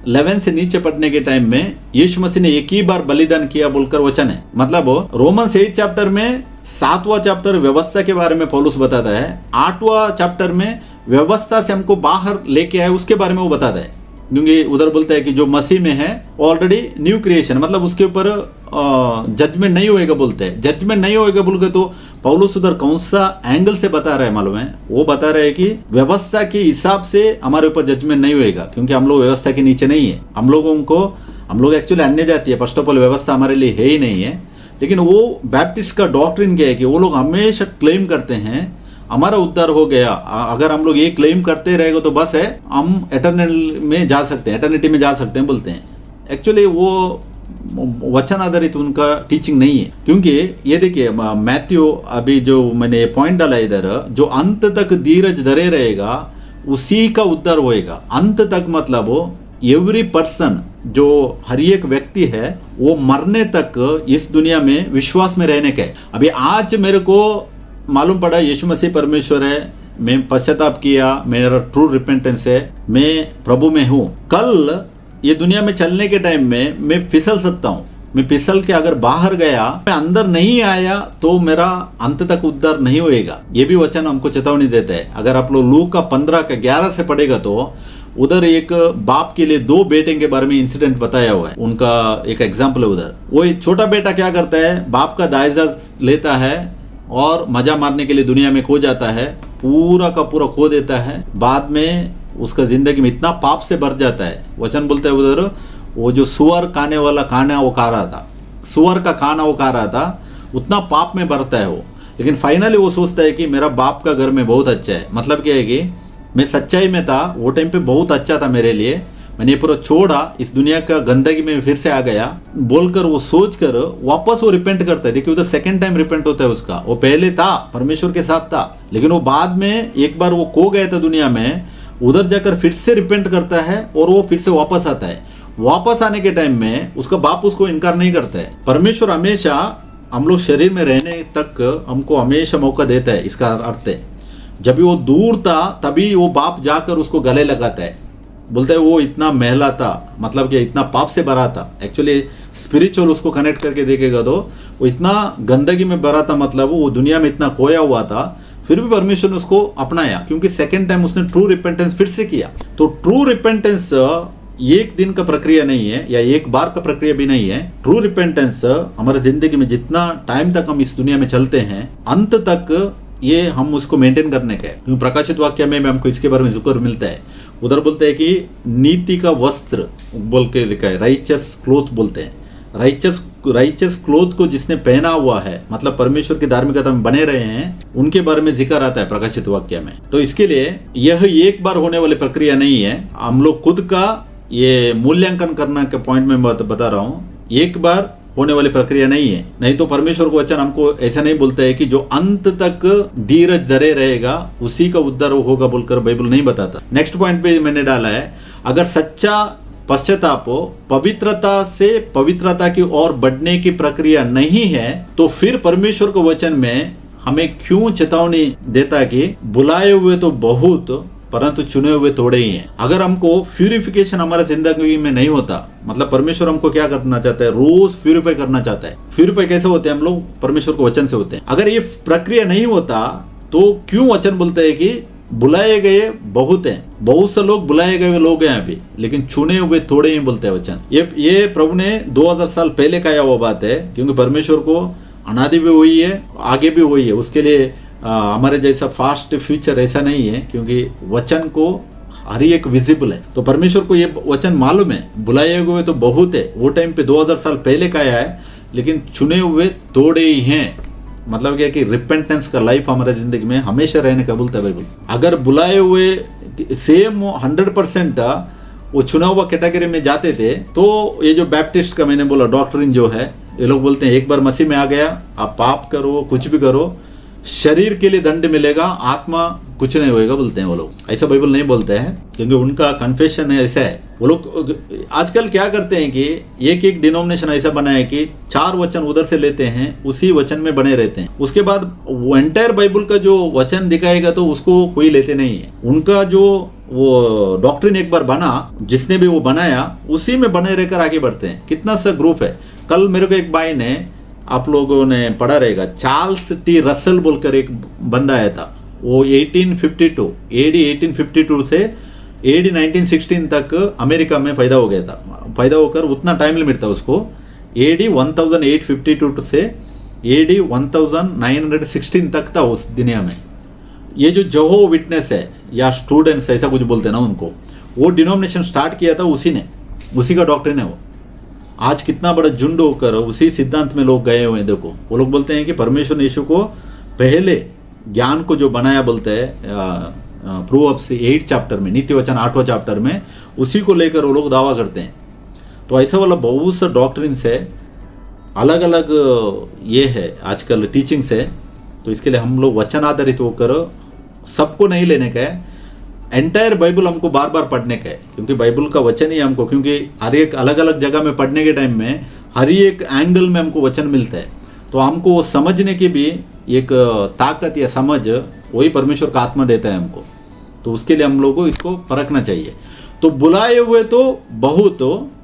A: 11 से नीचे पढ़ने के टाइम में यीशु मसीह ने एक ही बार बलिदान किया बोलकर वचन है। मतलब रोमन्स 8 चैप्टर में 7वां चैप्टर व्यवस्था के बारे में पौलुस बताता है, 8वां चैप्टर में व्यवस्था से हमको बाहर लेके आए उसके बारे में वो बताता है। क्योंकि उधर बोलता है कि जो मसीह में है ऑलरेडी न्यू क्रिएशन, मतलब उसके ऊपर जजमेंट नहीं होएगा बोलते हैं। जजमेंट नहीं होएगा बोल के तो पौलुस उधर कौन सा एंगल से बता रहा है मालूम है? वो बता रहा है कि व्यवस्था के हिसाब से हमारे ऊपर जजमेंट नहीं होएगा, क्योंकि हम लोग व्यवस्था के नीचे नहीं है। हम लोग एक्चुअली अन्य जाति है, फर्स्ट ऑफ ऑल व्यवस्था हमारे लिए है ही नहीं है। लेकिन वो बैप्टिस्ट का डॉक्ट्रिन क्या है कि वो लोग हमेशा क्लेम करते हैं हमारा उद्धार हो गया। अगर हम लोग ये क्लेम करते रहेगा तो बस है, हम एटर्नल में जा सकते हैं, एटर्निटी में जा सकते हैं बोलते हैं। एक्चुअली वो वचन आधारित उनका टीचिंग नहीं है। क्योंकि ये देखिए मैथ्यू, अभी जो मैंने पॉइंट डाला इधर, जो अंत तक धीरज धरे रहेगा उसी का उद्धार होएगा। अंत तक मतलब एवरी पर्सन, जो हर एक व्यक्ति है, वो मरने तक इस दुनिया में विश्वास में रहने का है। अभी आज मेरे को मालूम पड़ा यीशु मसीह परमेश्वर है, मैं पश्चाताप किया, मेरा ट्रू रिपेंटेंस है, मैं प्रभु में हूँ। कल ये दुनिया में चलने के टाइम में मैं फिसल सकता हूँ, मैं फिसल के अगर बाहर गया, मैं अंदर नहीं आया तो मेरा अंत तक उद्धार नहीं होएगा। ये भी वचन हमको चेतावनी देता है। अगर आप लोग लूका का 15:11 से पढ़ेगा तो उधर एक बाप के लिए 2 बेटे के बारे में इंसिडेंट बताया हुआ है, उनका एक एग्जाम्पल है उधर। वो एक छोटा बेटा क्या करता है, बाप का दायजा लेता है और मजा मारने के लिए दुनिया में खो जाता है, पूरा का पूरा खो देता है। बाद में उसका जिंदगी में इतना पाप से भर जाता है, वचन बोलता है उधर, वो जो सुअर खाने वाला खाना वो खा रहा था, सुअर का खाना वो खा रहा था, उतना पाप में भरता है वो। लेकिन फाइनली वो सोचता है कि मेरा बाप का घर में बहुत अच्छा है। मतलब क्या है कि मैं सच्चाई में था, वो टाइम पे बहुत अच्छा था मेरे लिए, मैंने ये पूरा छोड़ा, इस दुनिया का गंदगी में फिर से आ गया बोलकर वो सोच कर वापस वो रिपेंट करता है। देखिए उधर सेकंड टाइम रिपेंट होता है उसका। वो पहले था परमेश्वर के साथ था, लेकिन वो बाद में एक बार वो खो गया था दुनिया में, उधर जाकर फिर से रिपेंट करता है और वो फिर से वापस आता है। वापस आने के टाइम में उसका बाप उसको इनकार नहीं करता है। परमेश्वर हमेशा हम लोग शरीर में रहने तक हमको हमेशा मौका देता है। इसका अर्थ है जब भी वो दूर था तभी वो बाप जाकर उसको गले लगाता है, बोलता है वो इतना महला था, मतलब कि इतना पाप से भरा था। एक्चुअली स्पिरिचुअल उसको कनेक्ट करके देखेगा तो वो इतना गंदगी में भरा था, मतलब वो दुनिया में इतना खोया हुआ था, फिर भी परमेश्वर ने उसको अपनाया क्योंकि सेकेंड टाइम उसने ट्रू रिपेंटेंस फिर से किया। तो ट्रू रिपेंटेंस एक दिन का प्रक्रिया नहीं है या एक बार का प्रक्रिया भी नहीं है। ट्रू रिपेंटेंस हमारे जिंदगी में जितना टाइम तक हम इस दुनिया में चलते हैं अंत तक ये हम उसको मेंटेन करने का है। क्योंकि प्रकाशित वाक्य में हमको इसके बारे में जिक्र मिलता है। उधर बोलते हैं कि नीति का वस्त्र बोल के लिखा है, राइचस क्लोथ बोलते हैं। राइचस क्लोथ को जिसने पहना हुआ है, मतलब परमेश्वर की धार्मिकता में बने रहे हैं, उनके बारे में जिक्र आता है प्रकाशित वाक्य में। तो इसके लिए यह एक बार होने वाली प्रक्रिया नहीं है। हम लोग खुद का ये मूल्यांकन करना के पॉइंट में बता रहा हूँ, एक बार होने वाली प्रक्रिया नहीं है। नहीं तो परमेश्वर को वचन हमको ऐसा नहीं बोलता है कि जो अंत तक धीरज धरे रहेगा उसी का उद्धार होगा बोलकर बाइबल नहीं बताता। नेक्स्ट पॉइंट पे मैंने डाला है, अगर सच्चा पश्चाताप पवित्रता से पवित्रता की ओर बढ़ने की प्रक्रिया नहीं है तो फिर परमेश्वर के वचन में हमें क्यों चेतावनी देता कि बुलाए हुए तो बहुत परंतु चुने हुए थोड़े ही हैं। अगर हमको प्यूरिफिकेशन हमारे जिंदगी में नहीं होता, मतलब परमेश्वर हमको क्या करना चाहता है, रोज प्यूरिफाई करना चाहता है। प्यूरिफाई कैसे होते हैं हम लोग, परमेश्वर के वचन से होते हैं। अगर ये प्रक्रिया नहीं होता तो क्यों वचन बोलता है कि बुलाए गए बहुत हैं, बहुत से लोग बुलाए गए लोग हैं अभी, लेकिन चुने हुए थोड़े ही बोलते हैं वचन। ये प्रभु ने 2000 साल पहले कहा हुआ बात है, क्योंकि परमेश्वर को अनादि भी हुई है, आगे भी हुई है। उसके लिए हमारे जैसा फास्ट फ्यूचर ऐसा नहीं है, क्योंकि वचन को हर एक विजिबल है। तो परमेश्वर को ये वचन मालूम है, बुलाए हुए तो बहुत है। वो टाइम पे 2000 साल पहले का है, लेकिन चुने हुए थोड़े ही हैं। मतलब क्या कि रिपेंटेंस का लाइफ हमारे जिंदगी में हमेशा रहने का बोलता है बाइबल। अगर बुलाए हुए सेम 100% वो चुना हुआ कैटेगरी में जाते थे तो ये जो बैप्टिस्ट का मैंने बोला डॉक्ट्रिन जो है, ये लोग बोलते हैं एक बार मसीह में आ गया, आप पाप करो कुछ भी करो, शरीर के लिए दंड मिलेगा, आत्मा कुछ नहीं होएगा बोलते हैं वो लोग। ऐसा बाइबल नहीं बोलते हैं, क्योंकि उनका कन्फेशन है ऐसा है। वो लोग आजकल क्या करते हैं कि एक डिनोमिनेशन ऐसा बना है कि 4 वचन उधर से लेते हैं, उसी वचन में बने रहते हैं। उसके बाद वो एंटायर बाइबल का जो वचन दिखाएगा तो उसको कोई लेते नहीं है। उनका जो वो डॉक्ट्रिन एक बार बना, जिसने भी वो बनाया उसी में बने रहकर आगे बढ़ते हैं। कितना सा ग्रुप है। कल मेरे को एक भाई ने, आप लोगों ने पढ़ा रहेगा, चार्ल्स टी रसल बोलकर एक बंदा आया था। वो 1852 एडी 1852 से एडी 1916 तक अमेरिका में पैदा हो गया था। पैदा होकर उतना टाइम लिमिट था उसको, एडी 1852 से एडी 1916 तक था उस दुनिया में। ये जो जहो विटनेस है या स्टूडेंट्स ऐसा कुछ बोलते हैं ना उनको, वो डिनोमिनेशन स्टार्ट किया था उसी ने, उसी का डॉक्ट्रिन है वो। आज कितना बड़ा झुंड होकर उसी सिद्धांत में लोग गए हुए हैं। देखो वो लोग बोलते हैं कि परमेश्वर यीशु को पहले ज्ञान को जो बनाया बोलते हैं प्रोवर्ब्स 8 चैप्टर में, नीति वचन 8वां चैप्टर में, उसी को लेकर वो लोग दावा करते हैं। तो ऐसा वाला बहुत सा डॉक्ट्रिन्स है, अलग अलग ये है आजकल टीचिंग्स है। तो इसके लिए हम लोग वचन आधारित होकर सबको नहीं लेने का है, एंटायर बाइबल हमको बार बार पढ़ने का है, क्योंकि बाइबल का वचन ही हमको, क्योंकि हर एक अलग अलग जगह में पढ़ने के टाइम में हर एक एंगल में हमको वचन मिलता है। तो हमको वो समझने की भी एक ताकत या समझ वही परमेश्वर का आत्मा देता है हमको। तो उसके लिए हम लोगों को इसको परखना चाहिए। तो बुलाए हुए तो बहुत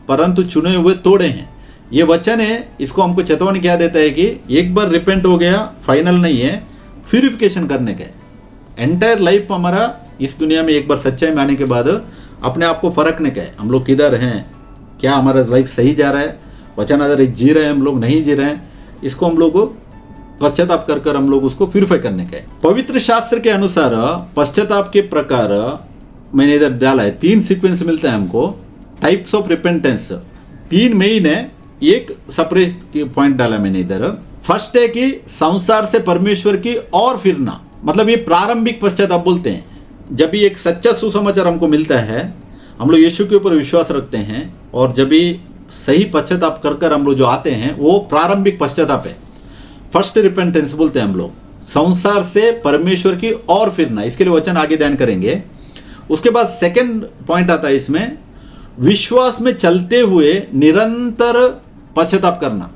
A: परंतु चुने हुए थोड़े हैं, ये वचन है। इसको हमको चेतावनी क्या देता है कि एक बार रिपेंट हो गया फाइनल नहीं है, प्यूरिफिकेशन करने का। एंटायर लाइफ हमारा इस दुनिया में एक बार सच्चाई में आने के बाद अपने आप को फरकने का है। हम लोग किधर हैं, क्या हमारा लाइफ सही जा रहा है, वचन आधारित जी रहे हैं हम लोग, नहीं जी रहे हैं, इसको हम लोग को पश्चाताप कर कर हम लोग उसको प्यूरिफाई करने का है। पवित्र शास्त्र के अनुसार पश्चाताप के प्रकार मैंने इधर डाला है, 3 सीक्वेंस मिलता है हमको, टाइप्स ऑफ रिपेंटेंस 3 मेन है, एक सेपरेट पॉइंट डाला मैंने इधर। फर्स्ट है कि संसार से परमेश्वर की ओर फिरना, मतलब ये प्रारंभिक पश्चाताप बोलते हैं। जब भी एक सच्चा सुसमाचार हमको मिलता है हम लोग यीशु के ऊपर विश्वास रखते हैं और जब भी सही पश्चाताप कर कर हम लोग जो आते हैं वो प्रारंभिक पश्चाताप है, फर्स्ट रिपेंटेंस बोलते हैं हम लोग, संसार से परमेश्वर की ओर फिरना। इसके लिए वचन आगे ध्यान करेंगे। उसके बाद सेकंड पॉइंट आता है इसमें, विश्वास में चलते हुए निरंतर पश्चाताप करना।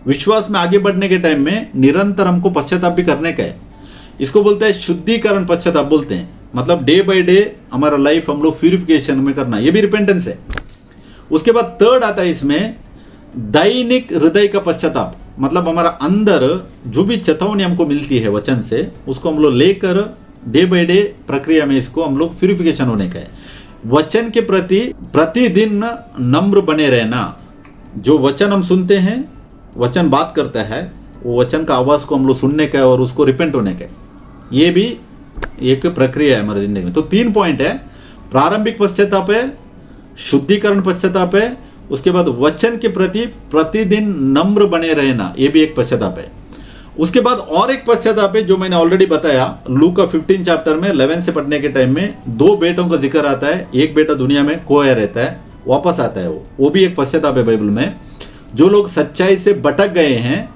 A: विश्वास में आगे बढ़ने के टाइम में निरंतर हमको पश्चाताप भी करने का है। इसको बोलते हैं शुद्धिकरण पश्चाताप बोलते हैं, मतलब डे बाय डे हमारा लाइफ हम लोग प्यूरिफिकेशन में करना, ये भी रिपेंटेंस है। उसके बाद थर्ड आता है इसमें दैनिक हृदय का पश्चाताप, मतलब हमारा अंदर जो भी चेतावनी हमको मिलती है वचन से उसको हम लोग लेकर डे बाय डे प्रक्रिया में इसको हम लोग प्यूरिफिकेशन होने का है। वचन के प्रति प्रतिदिन नम्र बने रहना। जो वचन हम सुनते हैं, वचन बात करता है, वो वचन का आवाज़ को हम लोग सुनने का है और उसको रिपेंट होने का है। ये भी एक प्रक्रिया है हमारी जिंदगी में। तो 3 पॉइंट है, प्रारंभिक पश्चाताप है, शुद्धिकरण पश्चाताप है, उसके बाद वचन के प्रति प्रतिदिन नम्र बने रहना, ये भी एक पश्चाताप है। उसके बाद और एक पश्चाताप है जो मैंने ऑलरेडी बताया, लूका 15 चैप्टर में 11 से पढ़ने के टाइम में 2 बेटों का जिक्र आता है। एक बेटा दुनिया में खोया रहता है, वापस आता है, वो भी एक पश्चाताप है बाइबल में। जो लोग सच्चाई से भटक गए हैं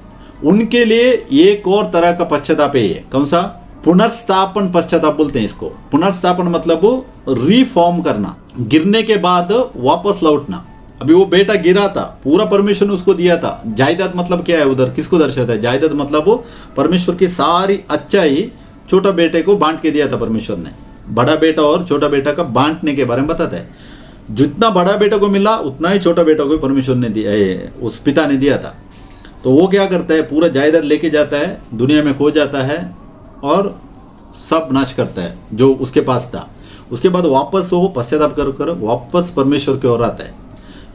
A: उनके लिए एक और तरह का पश्चाताप है। ये कौन सा? पुनर्स्थापन पश्चाताप बोलते हैं इसको। पुनर्स्थापन मतलब रिफॉर्म करना, गिरने के बाद वापस लौटना। अभी वो बेटा गिरा था, पूरा परमेश्वर ने उसको दिया था। जायदाद मतलब क्या है उधर, किसको दर्शाता है? जायदाद मतलब वो परमेश्वर की सारी अच्छाई छोटा बेटे को बांट के दिया था परमेश्वर ने। बड़ा बेटा और छोटा बेटा का बांटने के बारे में बताता है। जितना बड़ा बेटा को मिला उतना ही छोटा बेटा को परमेश्वर ने दिया, उस पिता ने दिया था। तो वो क्या करता है, पूरा जायदाद लेके जाता है, दुनिया में खो जाता है और सब नाश करता है जो उसके पास था। उसके बाद वापस वो पश्चाताप कर वापस परमेश्वर की ओर आता है।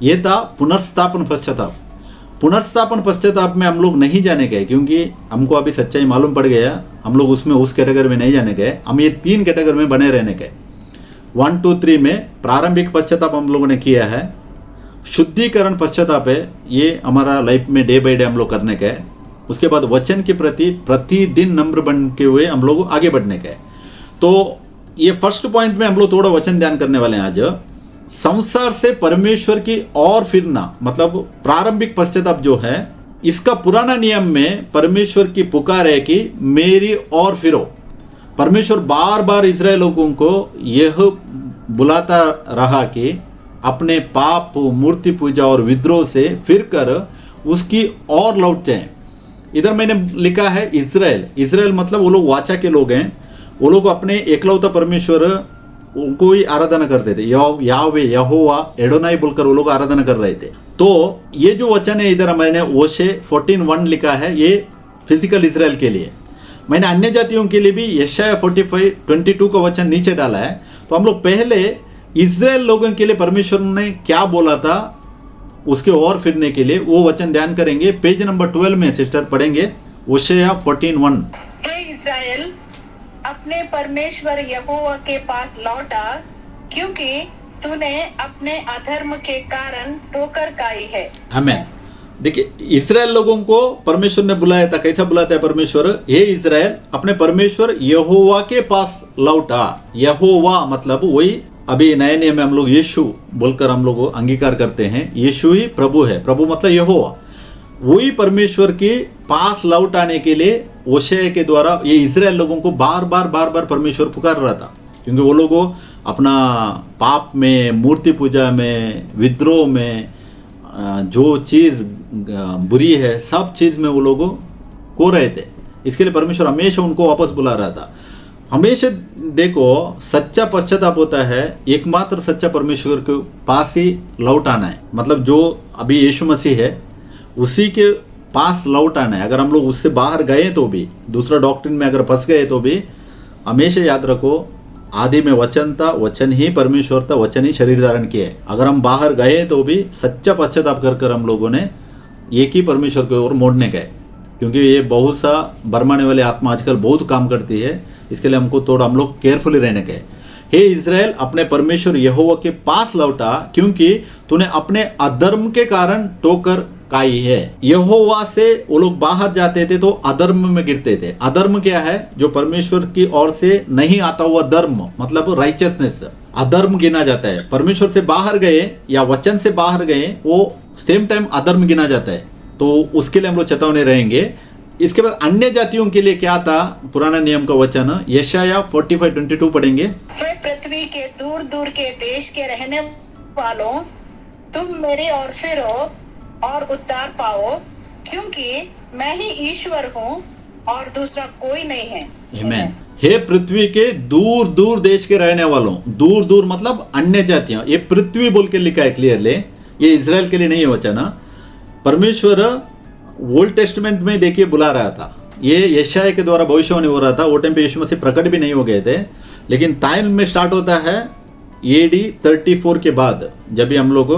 A: ये था पुनर्स्थापन पश्चाताप। पुनर्स्थापन पश्चाताप में हम लोग नहीं जाने गए क्योंकि हमको अभी सच्चाई मालूम पड़ गया, हम लोग उसमें उस कैटेगरी में नहीं जाने गए। हम ये 3 कैटेगरी में बने रहने गए। 1, 2, 3 में प्रारंभिक पश्चाताप हम लोगों ने किया है। शुद्धिकरण पश्चाताप है, ये हमारा लाइफ में डे बाय डे हम लोग करने का है। उसके बाद वचन के प्रति प्रतिदिन नम्र बन के हुए हम लोग आगे बढ़ने का है। तो ये फर्स्ट पॉइंट में हम लोग थोड़ा वचन ध्यान करने वाले हैं आज। संसार से परमेश्वर की ओर फिरना, मतलब प्रारंभिक पश्चाताप जो है, इसका पुराना नियम में परमेश्वर की पुकार है कि मेरी ओर फिरो। परमेश्वर बार बार इस्राएल लोगों को यह बुलाता रहा कि अपने पाप, मूर्ति पूजा और विद्रोह से फिरकर उसकी ओर लौट जाएं। इधर मैंने लिखा है इस्राएल। इस्राएल मतलब वो लोग वाचा के लोग हैं। वो लोग अपने एकलौता परमेश्वर उनको ही आराधना करते थे। यावे, यहोवा, एडोनाई बोलकर वो लोग आराधना कर रहे थे। तो ये जो वचन है इधर मैंने ओशे 14:1 लिखा है, ये फिजिकल इस्राएल के लिए। मैंने अन्य जातियों के लिए भी यशाया 45:22 का वचन नीचे डाला है। तो हम लोग पहले इस्राएल लोगों के लिए परमेश्वर ने क्या बोला था उसके और फिरने के लिए वो वचन ध्यान करेंगे। पेज नंबर 12 में सिस्टर पढ़ेंगे ओशेया 14:1।
B: हे इस्राएल, अपने परमेश्वर यहोवा के पास लौटा, क्योंकि तूने अपने अधर्म के कारण ठोकर खाई है।
A: आमीन। देखिए, इस्राएल लोगों को परमेश्वर ने बुलाया था। कैसा बुलाता है परमेश्वर? हे इस्राएल, अपने परमेश्वर यहोवा के पास लौटा। यहोवा मतलब वही, अभी नए नियम में हम लोग यीशु बोलकर हम लोग अंगीकार करते हैं। यीशु ही प्रभु है। प्रभु मतलब यहोवा। वही परमेश्वर के पास लौट आने के लिए ओशेया के द्वारा ये इस्राएल लोगों को बार बार परमेश्वर पुकार रहा था, क्योंकि वो लोगों अपना पाप में, मूर्ति पूजा में, विद्रोह में, जो चीज़ बुरी है सब चीज़ में वो लोगों को रहे थे। इसके लिए परमेश्वर हमेशा उनको वापस बुला रहा था। हमेशा देखो, सच्चा पश्चाताप होता है एकमात्र सच्चा परमेश्वर के पास ही लौट आना है। मतलब जो अभी यीशु मसीह है उसी के पास लौट आना है। अगर हम लोग उससे बाहर गए तो भी, दूसरा डॉक्ट्रिन में अगर फंस गए तो भी, हमेशा याद रखो आदि में वचन था, वचन ही परमेश्वर था, वचन ही शरीर धारण किया है। अगर हम बाहर गए तो भी सच्चा पश्चाताप कर हम लोगों ने एक ही परमेश्वर की ओर मोड़ने गए, क्योंकि ये बहुत सा बरमाने वाली आत्मा आजकल बहुत काम करती है। इसके लिए हमको थोड़ा हम लोग केयरफुली रहने गए। हे इस्राएल, अपने परमेश्वर यहोवा के पास लौटा, क्योंकि तूने अपने अधर्म के कारण ठोकर काई है। यहोवा से वो लोग बाहर जाते थे तो अधर्म में गिरते थे। अधर्म क्या है? जो परमेश्वर की ओर से नहीं आता हुआ धर्म, मतलब राइचियसनेस, अधर्म गिना जाता है। परमेश्वर से बाहर गए या वचन से बाहर गए, वो सेम टाइम अधर्म गिना जाता है। तो उसके लिए हम लोग चेतावनी रहेंगे। इसके बाद अन्य जातियों के लिए क्या था? पुराना नियम का वचन यशाया 45:22 पढ़ेंगे।
B: हे पृथ्वी के दूर दूर के देश के रहने वालों, तुम मेरी ओर फिरो और उद्धार पाओ, क्योंकि मैं ही ईश्वर हूँ और दूसरा कोई नहीं है।
A: आमीन। हे पृथ्वी के दूर दूर देश के रहने वालों, दूर दूर मतलब अन्य जातियां। ये पृथ्वी बोल के लिखा है क्लियरली, ये इजराइल के लिए नहीं है वचन। परमेश्वर ओल्ड टेस्टमेंट में देखिए बुला रहा था, ये यशाया के द्वारा भविष्यवाणी हो रहा था। वो टाइम पे यीशु मसीह प्रकट भी नहीं हो गए थे, लेकिन टाइम में स्टार्ट होता है AD 34 के बाद। जब भी हम लोग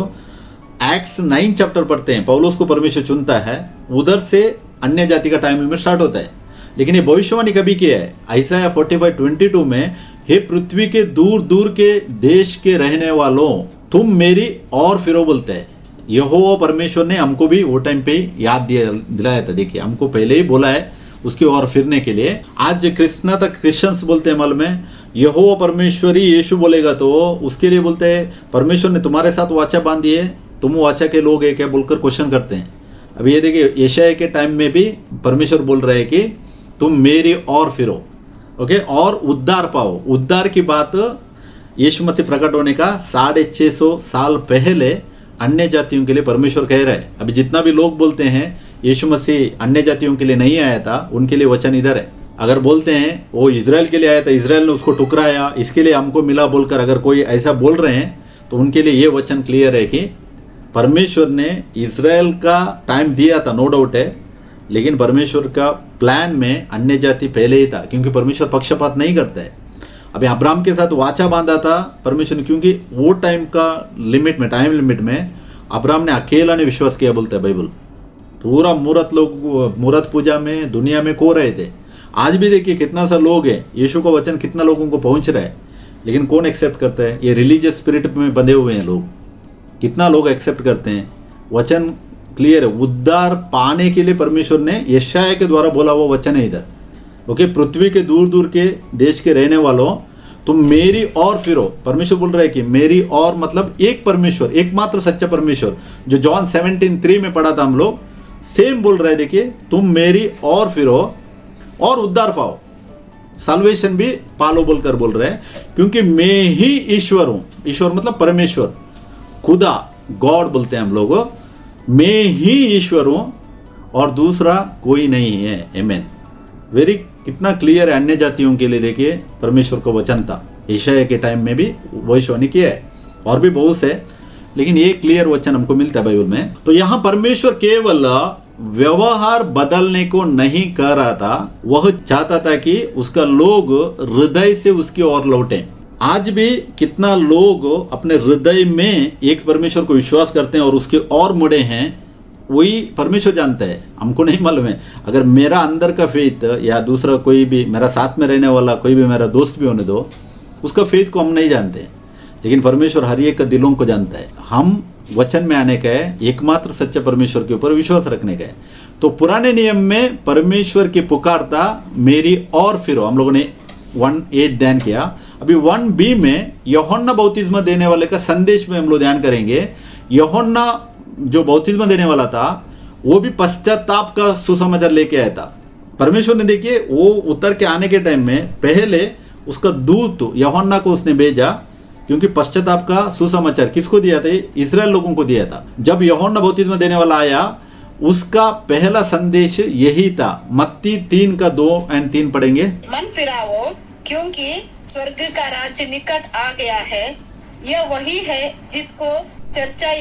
A: एक्ट्स 9 चैप्टर पढ़ते हैं, पौलुस को परमेश्वर चुनता है, उधर से अन्य जाति का टाइम में स्टार्ट होता है। लेकिन ये भविष्यवाणी कभी किया है? यशाया 45:22 में, हे पृथ्वी के दूर दूर के देश के रहने वालों, तुम मेरी और फिरो बोलते हैं। यहोवा परमेश्वर ने हमको भी वो टाइम पे याद दिलाया था। देखिए, हमको पहले ही बोला है उसकी ओर फिरने के लिए। आज कृष्णा तक क्रिश्चियंस बोलते हैं, मालूम है, यहोवा परमेश्वर ही यीशु बोलेगा तो उसके लिए बोलते हैं परमेश्वर ने तुम्हारे साथ वाचा बांधी है, तुम वाचा के लोग है क्या बोलकर क्वेश्चन करते हैं। अब ये देखिए, यशाया के टाइम में भी परमेश्वर बोल रहे हैं कि तुम मेरी ओर फिरो, ओके, और उद्धार पाओ। उद्धार की बात यीशु मसीह प्रकट होने का 650 साल पहले अन्य जातियों के लिए परमेश्वर कह रहा है। अभी जितना भी लोग बोलते हैं यीशु मसीह अन्य जातियों के लिए नहीं आया था, उनके लिए वचन इधर है। अगर बोलते हैं वो इजराइल के लिए आया था, इजराइल ने उसको टुकराया, इसके लिए हमको मिला बोलकर अगर कोई ऐसा बोल रहे हैं, तो उनके लिए ये वचन क्लियर है कि परमेश्वर ने इजराइल का टाइम दिया था, नो डाउट है, लेकिन परमेश्वर का प्लान में अन्य जाति पहले ही था, क्योंकि परमेश्वर पक्षपात नहीं करता है। अभी अब्राहम के साथ वाचा बांधा था परमेश्वर ने, क्योंकि वो टाइम का लिमिट में, टाइम लिमिट में अब्राहम ने अकेला ने विश्वास किया बोलता है बाइबल। पूरा मूर्त पूजा में दुनिया में खो रहे थे। आज भी देखिए कितना सा लोग हैं, यीशु का वचन कितना लोगों को पहुंच रहा है, लेकिन कौन एक्सेप्ट करता है? ये रिलीजियस स्पिरिट में बंधे हुए हैं लोग। कितना लोग एक्सेप्ट करते हैं? वचन क्लियर है, उद्धार पाने के लिए परमेश्वर ने यशाया के द्वारा बोला हुआ वचन है इधर, ओके। पृथ्वी के दूर दूर के देश के रहने वालों, तुम मेरी ओर फिरो। परमेश्वर बोल रहा है कि मेरी ओर मतलब एक परमेश्वर, एकमात्र सच्चा परमेश्वर, जो जॉन 17:3 में पढ़ा था हम लोग, सेम बोल रहा है। देखिए, तुम मेरी ओर फिरो और उद्धार पाओ, साल्वेशन भी पालो बोलकर बोल रहे हैं, क्योंकि मैं ही ईश्वर हूं। ईश्वर मतलब परमेश्वर, खुदा, गॉड बोलते हैं हम लोग। मैं ही ईश्वर हूं और दूसरा कोई नहीं है। आमीन। वेरी कितना क्लियर है अन्य जातियों के लिए। देखिए, परमेश्वर का वचन था, यशाया के टाइम में भी भविष्यवाणी किया है, और भी बहुत से, लेकिन ये क्लियर वचन हमको मिलता है बाइबल में। तो यहाँ परमेश्वर केवल व्यवहार बदलने को नहीं कह रहा था, वह चाहता था कि उसका लोग हृदय से उसकी ओर लौटे। आज भी कितना लोग अपने हृदय में एक परमेश्वर को विश्वास करते हैं और उसके ओर मुड़े हैं, वही परमेश्वर जानता है, हमको नहीं मालूम है। अगर मेरा अंदर का फेथ या दूसरा कोई भी मेरा साथ में रहने वाला कोई भी मेरा दोस्त भी होने दो, उसका फेथ को हम नहीं जानते, लेकिन परमेश्वर हर एक का दिलों को जानता है। हम वचन में आने का है, एकमात्र सच्चे परमेश्वर के ऊपर विश्वास रखने का है। तो पुराने नियम में परमेश्वर की पुकार था, मेरी ओर फिरो। हम लोगों ने 1:8 ध्यान किया। अभी 1b में यूहन्ना बपतिस्मा देने वाले का संदेश में हम लोग ध्यान करेंगे। यूहन्ना जो बपतिस्मा देने वाला था, वो भी पश्चाताप का सुसमाचार लेके आया था। परमेश्वर ने देखिए, वो उतर के आने के टाइम में पहले उसका दूत यूहन्ना को उसने भेजा, क्योंकि पश्चाताप का सुसमाचार किसको दिया था? इस्राएल लोगों को दिया था। जब यूहन्ना बपतिस्मा देने वाला आया, उसका पहला संदेश यही था। मत्ती 3:2-3 पढ़ेंगे।
B: मन फिराओ, क्योंकि स्वर्ग का राज्य निकट आ गया है। यह वही है जिसको चर्चा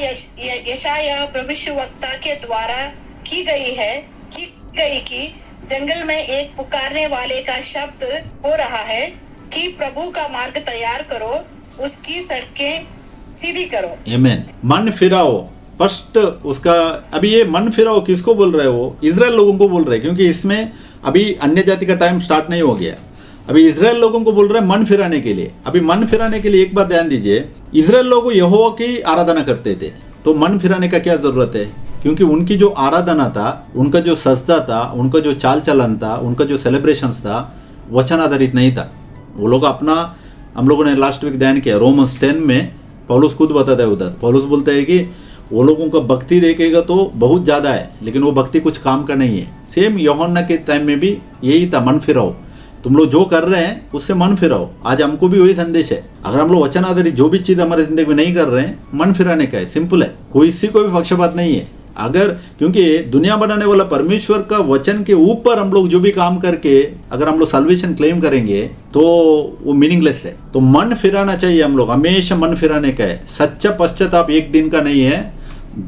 B: यशाया भविष्यवक्ता के द्वारा की गई कि जंगल में एक पुकारने वाले का शब्द हो रहा है कि प्रभु का मार्ग तैयार करो, उसकी सड़कें सीधी करो। आमीन।
A: मन फिराओ, फर्स्ट उसका, अभी ये मन फिराओ किसको बोल रहे हो? इजराइल लोगों को बोल रहे हैं, क्योंकि इसमें अभी अन्य जाति का टाइम स्टार्ट नहीं हो गया। अभी इजराइल लोगों को बोल रहे हैं मन फिराने के लिए। अभी मन फिराने के लिए एक बार ध्यान दीजिए, इजराइल लोग यहोवा की आराधना करते थे, तो मन फिराने का क्या जरूरत है? क्योंकि उनकी जो आराधना था, उनका जो सजदा था, उनका जो चाल चलन था, उनका जो सेलिब्रेशंस था, वचन आधारित नहीं था। वो लोग अपना, हम लोगों ने लास्ट वीक ध्यान किया रोमन्स 10 में पौलुस खुद बताता है, उधर पौलुस बोलता है कि वो लोगों का भक्ति देखेगा तो बहुत ज़्यादा है, लेकिन वो भक्ति कुछ काम का नहीं है। सेम यूहन्ना के टाइम में भी यही था, मन फिराओ, तुम लोग जो कर रहे हैं उससे मन फिराओ। आज हमको भी वही संदेश है। अगर हम लोग वचन आधारित जो भी चीज़ हमारे जिंदगी में नहीं कर रहे हैं, मन फिराने का है, सिंपल है, कोई इसी को भी पक्षपात नहीं है। अगर क्योंकि दुनिया बनाने वाला परमेश्वर का वचन के ऊपर हम लोग जो भी काम करके अगर हम लोग सल्वेशन क्लेम करेंगे तो वो मीनिंगलेस है। तो मन फिराना चाहिए, हम लोग हमेशा मन फिराने का है। सच्चा पश्चाताप एक दिन का नहीं है।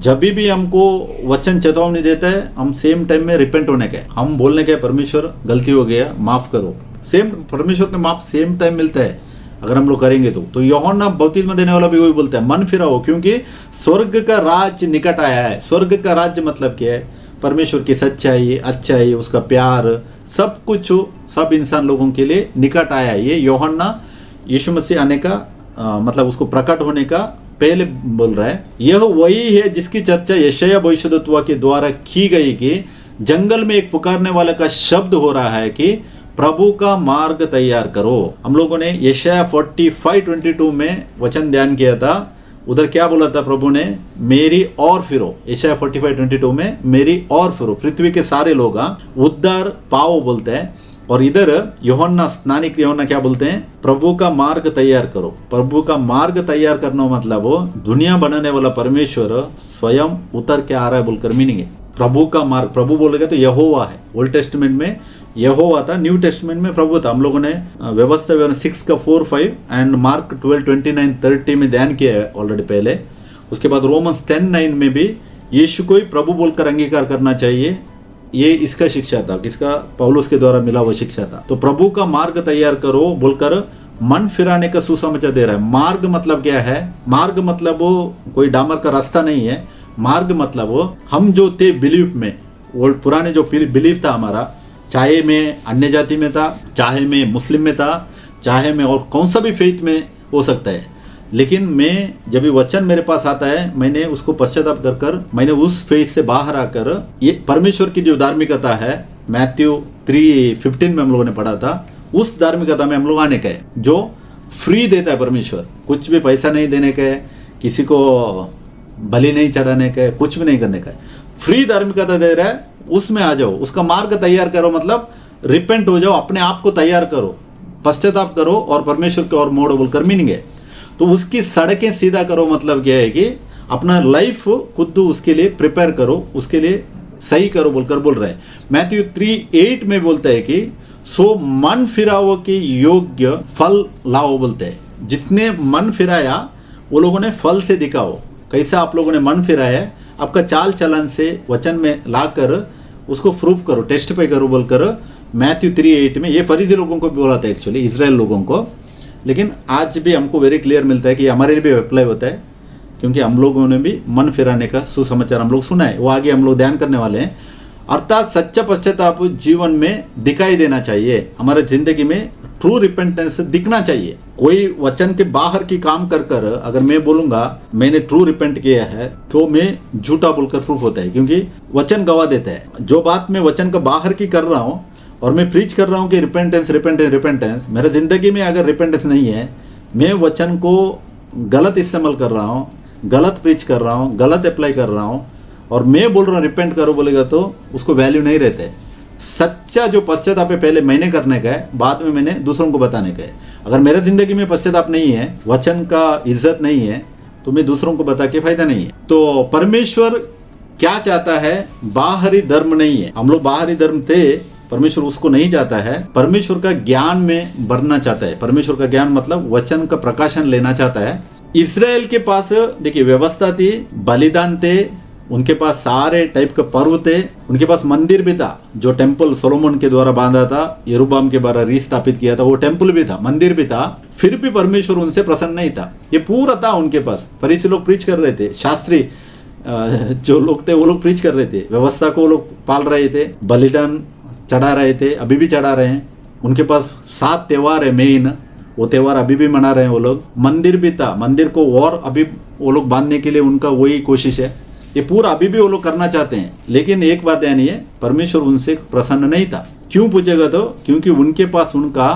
A: जब भी हमको वचन चेतावनी देता है, हम सेम टाइम में रिपेंट होने का है, हम बोलने का है परमेश्वर गलती हो गया माफ करो। सेम परमेश्वर का माफ सेम टाइम मिलता है अगर हम लोग करेंगे तो यूहन्ना बपतिस्मा देने वाला भी वही बोलता है, मन फिराओ क्योंकि स्वर्ग का राज निकट आया है। स्वर्ग का राज्य मतलब क्या है? परमेश्वर की सच्चाई, अच्छाई, उसका प्यार, सब कुछ सब इंसान लोगों के लिए निकट आया है। ये यूहन्ना यीशु मसीह आने का मतलब उसको प्रकट होने का पहले बोल रहा है। यह वही है जिसकी चर्चा यशायाह भविष्यद्वक्ता के द्वारा की गई कि जंगल में एक पुकारने वाले का शब्द हो रहा है कि प्रभु का मार्ग तैयार करो। हम लोगों ने यशायाह 45:22 में वचन ध्यान किया था। उधर क्या बोला था प्रभु ने? मेरी और फिरो। यशायाह 45:22 में मेरी और फिरो, पृथ्वी के सारे लोग उद्धार पाओ बोलते हैं। और इधर यूहन्ना स्नानिक यूहन्ना क्या बोलते हैं? प्रभु का मार्ग तैयार करो। प्रभु का मार्ग तैयार करना मतलब वो दुनिया बनाने वाला परमेश्वर स्वयं उतर के आ रहा है बोलकर मीनिंग है। प्रभु का मार्ग, प्रभु बोलेगा तो यहोवा है। ओल्ड टेस्टमेंट में यहोवा था, न्यू टेस्टमेंट में प्रभु था। हम लोगों ने व्यवस्था 6 का 4-5 एंड मार्क 12:29-30 में ध्यान किया है ऑलरेडी पहले। उसके बाद रोमन्स 10:9 में भी यीशु को ही प्रभु बोलकर अंगीकार करना चाहिए। ये इसका शिक्षा था, किसका? पौलुस के द्वारा मिला हुआ शिक्षा था। तो प्रभु का मार्ग तैयार करो बोलकर मन फिराने का सुसमाचार दे रहा है। मार्ग मतलब क्या है? मार्ग मतलब वो कोई डामर का रास्ता नहीं है। मार्ग मतलब वो हम जो थे बिलीफ में, वो पुराने जो बिलीफ था हमारा, चाहे मैं अन्य जाति में था, चाहे मैं मुस्लिम में था, चाहे मैं और कौन सा भी फेथ में हो सकता है, लेकिन मैं जब भी वचन मेरे पास आता है मैंने उसको पश्चाताप कर कर मैंने उस फेथ से बाहर आकर ये परमेश्वर की जो धार्मिकता है, मैथ्यू 3:15 में हम लोगों ने पढ़ा था, उस धार्मिकता में हम लोग आने का है जो फ्री देता है परमेश्वर। कुछ भी पैसा नहीं देने का है, किसी को बलि नहीं चढ़ाने का है, कुछ भी नहीं करने का है, फ्री धार्मिकता दे रहा है, उसमें आ जाओ। उसका मार्ग तैयार करो मतलब रिपेंट हो जाओ, अपने आप को तैयार करो, पश्चाताप करो और परमेश्वर की ओर मोड़ो बोलकर मीनिंग है। तो उसकी सड़कें सीधा करो मतलब क्या है कि अपना लाइफ खुद उसके लिए प्रिपेयर करो, उसके लिए सही करो बोलकर बोल रहा है। मैथ्यू 3:8 में बोलता है कि सो मन फिराओ के योग्य फल लाओ बोलते हैं। जिसने मन फिराया वो लोगों ने फल से दिखाओ। कैसा आप लोगों ने मन फिराया है? आपका चाल चलन से वचन में लाकर उसको प्रूफ करो, टेस्टिफाई करो बोलकर मैथ्यू 3:8 में। ये फरीसी लोगों को भी बोला था एक्चुअली, इजराइल लोगों को, लेकिन आज भी हमको वेरी क्लियर मिलता है कि हमारे लिए भी अप्लाई होता है, क्योंकि हम लोगों ने भी मन फिराने का सुसमाचार हम लोग सुना है। वो आगे हम लोग ध्यान करने वाले हैं। अर्थात सच्चा पश्चाताप जीवन में दिखाई देना चाहिए, हमारे जिंदगी में ट्रू रिपेंटेंस दिखना चाहिए। कोई वचन के बाहर की काम कर कर अगर मैं बोलूंगा मैंने ट्रू रिपेंट किया है तो मैं झूठा बोलकर प्रूफ होता है, क्योंकि वचन गवाह देता है। जो बात मैं वचन का बाहर की कर रहा हूँ और मैं प्रीच कर रहा हूँ कि रिपेंटेंस रिपेंटेंस रिपेंटेंस, मेरे जिंदगी में अगर रिपेंटेंस नहीं है, मैं वचन को गलत इस्तेमाल कर रहा हूँ, गलत प्रीच कर रहा हूँ, गलत अप्लाई कर रहा हूँ और मैं बोल रहा हूँ रिपेंट करो बोलेगा तो उसको वैल्यू नहीं रहता है। सच्चा जो पश्चाताप है पहले मैंने करने का है, बाद में मैंने दूसरों को बताने का है। अगर मेरे जिंदगी में पश्चाताप नहीं है, वचन का इज्जत नहीं है, तो मैं दूसरों को बता के फायदा नहीं है। तो परमेश्वर क्या चाहता है? बाहरी धर्म नहीं है। हम लोग बाहरी धर्म थे, परमेश्वर उसको नहीं चाहता है। परमेश्वर का ज्ञान में बढ़ना चाहता है। परमेश्वर का ज्ञान मतलब वचन का प्रकाशन लेना चाहता है। इजराइल के पास देखिए व्यवस्था थी, बलिदान थे, उनके पास सारे टाइप के पर्व थे, उनके पास मंदिर भी था जो टेम्पल सोलोमन के द्वारा बांधा था, यरूबाम के द्वारा रीस्थापित किया था, वो टेम्पल भी था, मंदिर भी था, फिर भी परमेश्वर उनसे प्रसन्न नहीं था। ये पूरा था उनके पास। फरीसी लोग प्रीच कर रहे थे, शास्त्री जो लोग थे वो लोग प्रीच कर रहे थे, व्यवस्था को वो लोग पाल रहे थे, बलिदान चढ़ा रहे थे, अभी भी चढ़ा रहे हैं। उनके पास 7 त्यौहार है मेन, वो त्यौहार अभी भी मना रहे हैं वो लोग। मंदिर भी था, मंदिर को और अभी वो लोग बांधने के लिए उनका वही कोशिश है। ये पूरा अभी भी वो लोग करना चाहते हैं, लेकिन एक बात यानी है परमेश्वर उनसे प्रसन्न नहीं था। क्यों पूछेगा तो, क्योंकि उनके पास उनका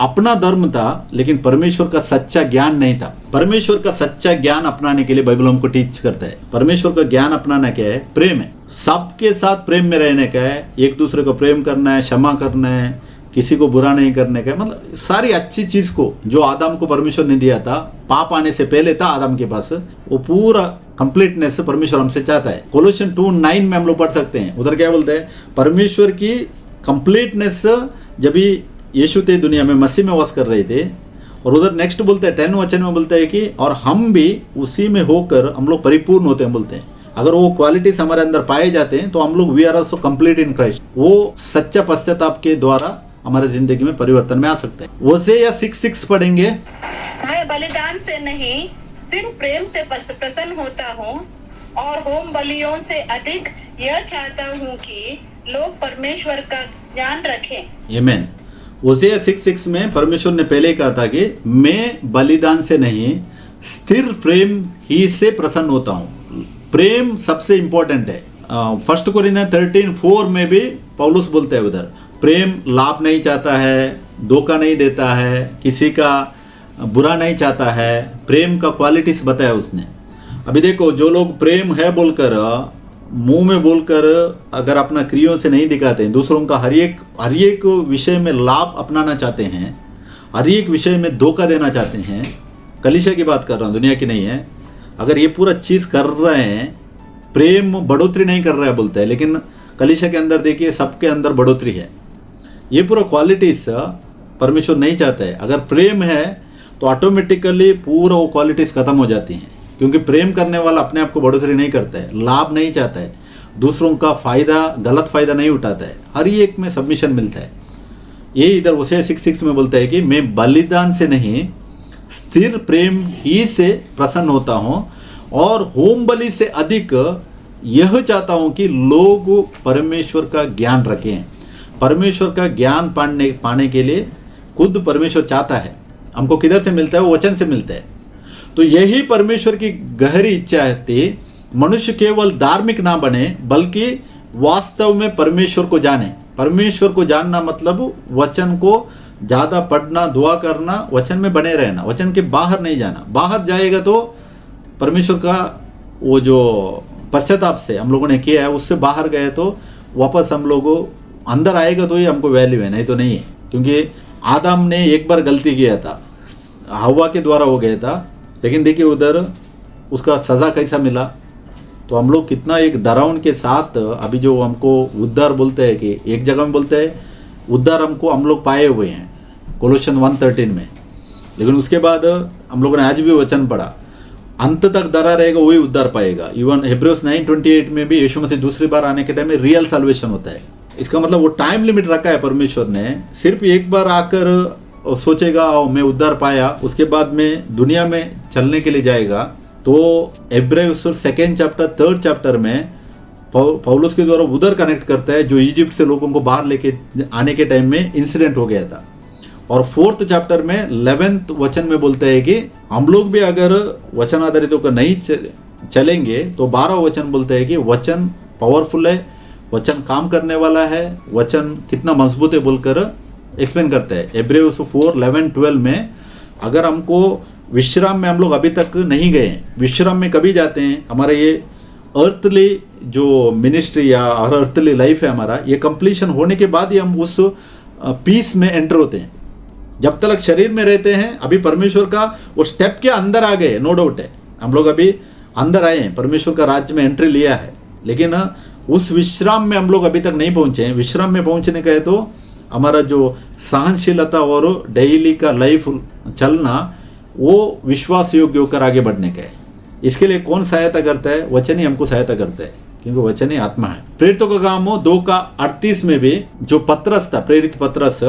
A: अपना धर्म था, लेकिन परमेश्वर का सच्चा ज्ञान नहीं था। परमेश्वर का सच्चा ज्ञान अपनाने के लिए बाइबल हमको टीच करता है। परमेश्वर का ज्ञान अपनाना क्या है? प्रेम है। सबके साथ प्रेम में रहने का है, एक दूसरे को प्रेम करना है, क्षमा करना है, किसी को बुरा नहीं करने का है। मतलब सारी अच्छी चीज को जो आदम को परमेश्वर ने दिया था, पाप आने से पहले था आदम के पास, वो पूरा कंप्लीटनेस परमेश्वर हमसे चाहता है। कोलोसियन 2:9 में हम लोग पढ़ सकते हैं। उधर क्या बोलते हैं? परमेश्वर की कंप्लीटनेस जब भी यीशु थे दुनिया में, मसीह में वास कर रहे थे। और उधर नेक्स्ट बोलते हैं 10 वचन में बोलते हैं कि और हम भी उसी में होकर हम लोग परिपूर्ण होते हैं बोलते हैं। अगर वो क्वालिटीज हमारे अंदर पाए जाते हैं तो हम लोग we are also complete in Christ. वो सच्चा पश्चाताप के द्वारा हमारे जिंदगी में परिवर्तन में आ सकता है। वोसे या 6:6 पढ़ेंगे।
B: मैं बलिदान से नहीं सिर्फ प्रेम से प्रसन्न होता हूँ और होम बलियों से अधिक यह चाहता हूँ कि लोग परमेश्वर का ज्ञान रखें।
A: आमीन। ओसिया 6:6 में परमेश्वर ने पहले कहा था कि मैं बलिदान से नहीं स्थिर प्रेम ही से प्रसन्न होता हूँ। प्रेम सबसे इंपॉर्टेंट है। 1 कोरिन्थियन 13:4 में भी पौलुस बोलते हैं उधर, प्रेम लाभ नहीं चाहता है, धोखा नहीं देता है, किसी का बुरा नहीं चाहता है। प्रेम का क्वालिटीज बताया उसने। अभी देखो, जो लोग प्रेम है बोलकर मुंह में बोलकर अगर अपना क्रियों से नहीं दिखाते हैं, दूसरों का हर एक विषय में लाभ अपनाना चाहते हैं, हर एक विषय में धोखा देना चाहते हैं, कलीसिया की बात कर रहा हूँ, दुनिया की नहीं है। अगर ये पूरा चीज़ कर रहे हैं, प्रेम बढ़ोतरी नहीं कर रहा है बोलता है, लेकिन कलीसिया के अंदर देखिए सबके अंदर बढ़ोतरी है। ये पूरा क्वालिटीज परमेश्वर नहीं चाहता है। अगर प्रेम है तो ऑटोमेटिकली पूरा वो क्वालिटीज खत्म हो जाती हैं, क्योंकि प्रेम करने वाला अपने आप को बढ़ोतरी नहीं करता है, लाभ नहीं चाहता है, दूसरों का फायदा गलत फायदा नहीं उठाता है, हर एक में सबमिशन मिलता है। ये इधर उसे 6:6 में बोलता है कि मैं बलिदान से नहीं स्थिर प्रेम ही से प्रसन्न होता हूँ और होम बलि से अधिक यह चाहता हूँ कि लोग परमेश्वर का ज्ञान रखें। परमेश्वर का ज्ञान पाने के लिए खुद परमेश्वर चाहता है। हमको किधर से मिलता है? वो वचन से मिलता है। तो यही परमेश्वर की गहरी इच्छा है, मनुष्य केवल धार्मिक ना बने बल्कि वास्तव में परमेश्वर को जाने। परमेश्वर को जानना मतलब वचन को ज़्यादा पढ़ना, दुआ करना, वचन में बने रहना, वचन के बाहर नहीं जाना। बाहर जाएगा तो परमेश्वर का वो जो पश्चाताप से हम लोगों ने किया है उससे बाहर गए तो वापस हम लोगों अंदर आएगा तो ही हमको वैल्यू है, नहीं तो नहीं है। क्योंकि आदम ने एक बार गलती किया था, हवा के द्वारा हो गया था, लेकिन देखिए उधर उसका सज़ा कैसा मिला। तो हम लोग कितना एक डरावन के साथ अभी जो हमको उद्धार बोलते हैं कि एक जगह में बोलते हैं उद्धार हम लोग पाए हुए हैं कोलोसियन 1:13 में, लेकिन उसके बाद हम लोगों ने आज भी वचन पढ़ा अंत तक डरा रहेगा वही उद्धार पाएगा। इवन हिब्रूस 9:28 में भी यीशु मसीह दूसरी बार आने के टाइम में रियल सल्वेशन होता है। इसका मतलब वो टाइम लिमिट रखा है परमेश्वर ने। सिर्फ एक बार आकर सोचेगा मैं उद्धार पाया, उसके बाद में दुनिया में चलने के लिए जाएगा। तो इब्रानियों 2 चैप्टर 3 चैप्टर में पौलुस के द्वारा उधर कनेक्ट करता है जो इजिप्ट से लोगों को बाहर लेके आने के टाइम में इंसिडेंट हो गया था। और 4 चैप्टर में 11 वचन में बोलता है कि हम लोग भी अगर वचन आधारित होकर नहीं चलेंगे तो 12 वचन बोलता है कि वचन पावरफुल है, वचन काम करने वाला है, वचन कितना मजबूत है बोलकर एक्सप्लेन करता है। इब्रानियों 4:11-12 में अगर हमको विश्राम में हम लोग अभी तक नहीं गए, विश्राम में कभी जाते हैं? हमारा ये अर्थली जो मिनिस्ट्री या अर्थली लाइफ है हमारा, ये कंप्लीशन होने के बाद ही हम उस पीस में एंटर होते हैं। जब तक शरीर में रहते हैं अभी परमेश्वर का वो स्टेप के अंदर आ गए, नो डाउट है, हम लोग अभी अंदर आए हैं, परमेश्वर का राज्य में एंट्री लिया है, लेकिन उस विश्राम में हम लोग अभी तक नहीं पहुंचे हैं। विश्राम में पहुंचने का है तो हमारा जो सहनशीलता और डेली का लाइफ चलना वो विश्वास योग्य होकर आगे बढ़ने का है। इसके लिए कौन सहायता करता है? वचन ही हमको सहायता करता है, क्योंकि वचन ही आत्मा है। प्रेरितों का काम हो 2:38 में भी जो पत्रस था, प्रेरित पत्रस,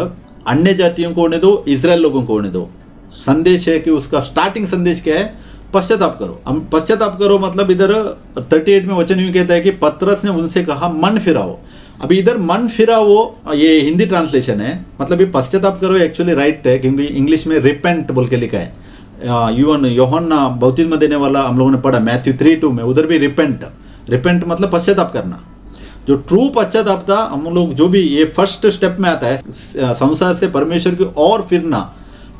A: अन्य जातियों को होने दो, इजराइल लोगों को होने दो, संदेश है कि उसका स्टार्टिंग संदेश क्या है? पश्चाताप करो। हम पश्चाताप करो मतलब इधर 38 में वचन यूं कहता है कि पत्रस ने उनसे कहा मन फिराओ। अभी इधर मन फिराओ ये हिंदी ट्रांसलेशन है, मतलब ये पश्चाताप करो एक्चुअली राइट है, क्योंकि इंग्लिश में रिपेंट बोल के लिखा है। यूहन्ना बपतिस्मा देने वाला हम लोगों ने पढ़ा मैथ्यू 3:2 में, उधर भी रिपेंट, रिपेंट मतलब पश्चाताप करना। जो ट्रू पश्चाताप था, हम लोग जो भी ये फर्स्ट स्टेप में आता है, संसार से परमेश्वर की ओर फिरना,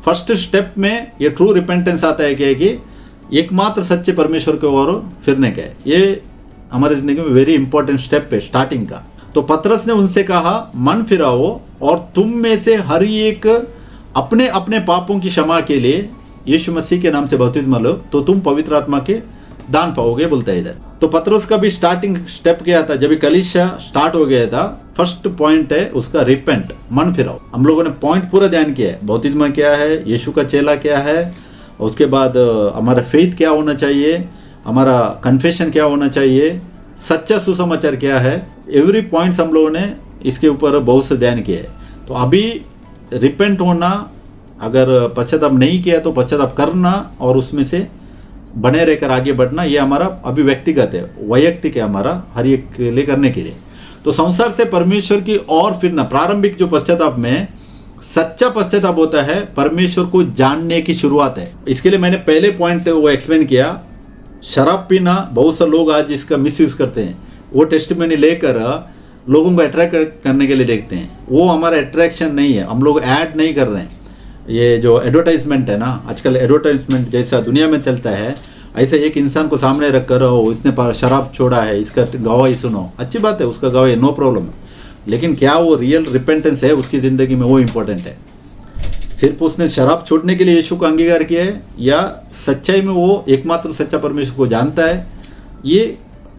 A: फर्स्ट स्टेप में ये ट्रू रिपेंटेंस आता है कि एकमात्र सच्चे परमेश्वर की ओर फिरने का है। ये हमारे जिंदगी में वेरी इंपॉर्टेंट स्टेप है स्टार्टिंग का। तो पतरस ने उनसे कहा, मन फिराओ और तुम में से हर एक अपने अपने पापों की क्षमा के लिए यीशु मसीह के नाम से बपतिस्मा लो, तो तुम पवित्र आत्मा के दान पाओगे, बोलता है इधर। तो पतरस का भी स्टार्टिंग स्टेप क्या था, जब कलीसिया स्टार्ट हो गया था, फर्स्ट पॉइंट है उसका रिपेंट, मन फिराओ। हम लोगों ने पॉइंट पूरा ध्यान किया है, बपतिस्मा क्या है, यीशु का चेला क्या है, उसके बाद हमारा फेथ क्या होना चाहिए, हमारा कन्फेशन क्या होना चाहिए, सच्चा सुसमाचार क्या है, एवरी पॉइंट्स हम लोगों ने इसके ऊपर बहुत से ध्यान किया है। तो अभी रिपेंट होना, अगर पश्चाताप नहीं किया तो पश्चाताप करना और उसमें से बने रहकर आगे बढ़ना, ये हमारा अभी व्यक्तिगत है, वैयक्तिक है, हमारा हर एक के लिए करने के लिए। तो संसार से परमेश्वर की ओर फिरना, प्रारंभिक जो पश्चाताप में सच्चा पश्चाताप होता है, परमेश्वर को जानने की शुरुआत है। इसके लिए मैंने पहले पॉइंट वो एक्सप्लेन किया, शराब पीना बहुत से लोग आज इसका मिसयूज करते हैं, वो टेस्टिमनी लेकर लोगों को अट्रैक्ट करने के लिए देखते हैं। वो हमारा अट्रैक्शन नहीं है, हम लोग ऐड नहीं कर रहे हैं। ये जो एडवर्टाइजमेंट है ना, आजकल एडवर्टाइजमेंट जैसा दुनिया में चलता है, ऐसे एक इंसान को सामने रख कर इसने शराब छोड़ा है, इसका गवाही सुनो, अच्छी बात है, उसका गवाही नो प्रॉब्लम, लेकिन क्या वो रियल रिपेंटेंस है उसकी ज़िंदगी में, वो इम्पोर्टेंट है। सिर्फ उसने शराब छोड़ने के लिए यीशु का अंगीकार किया है या सच्चाई में वो एकमात्र सच्चा परमेश्वर को जानता है, ये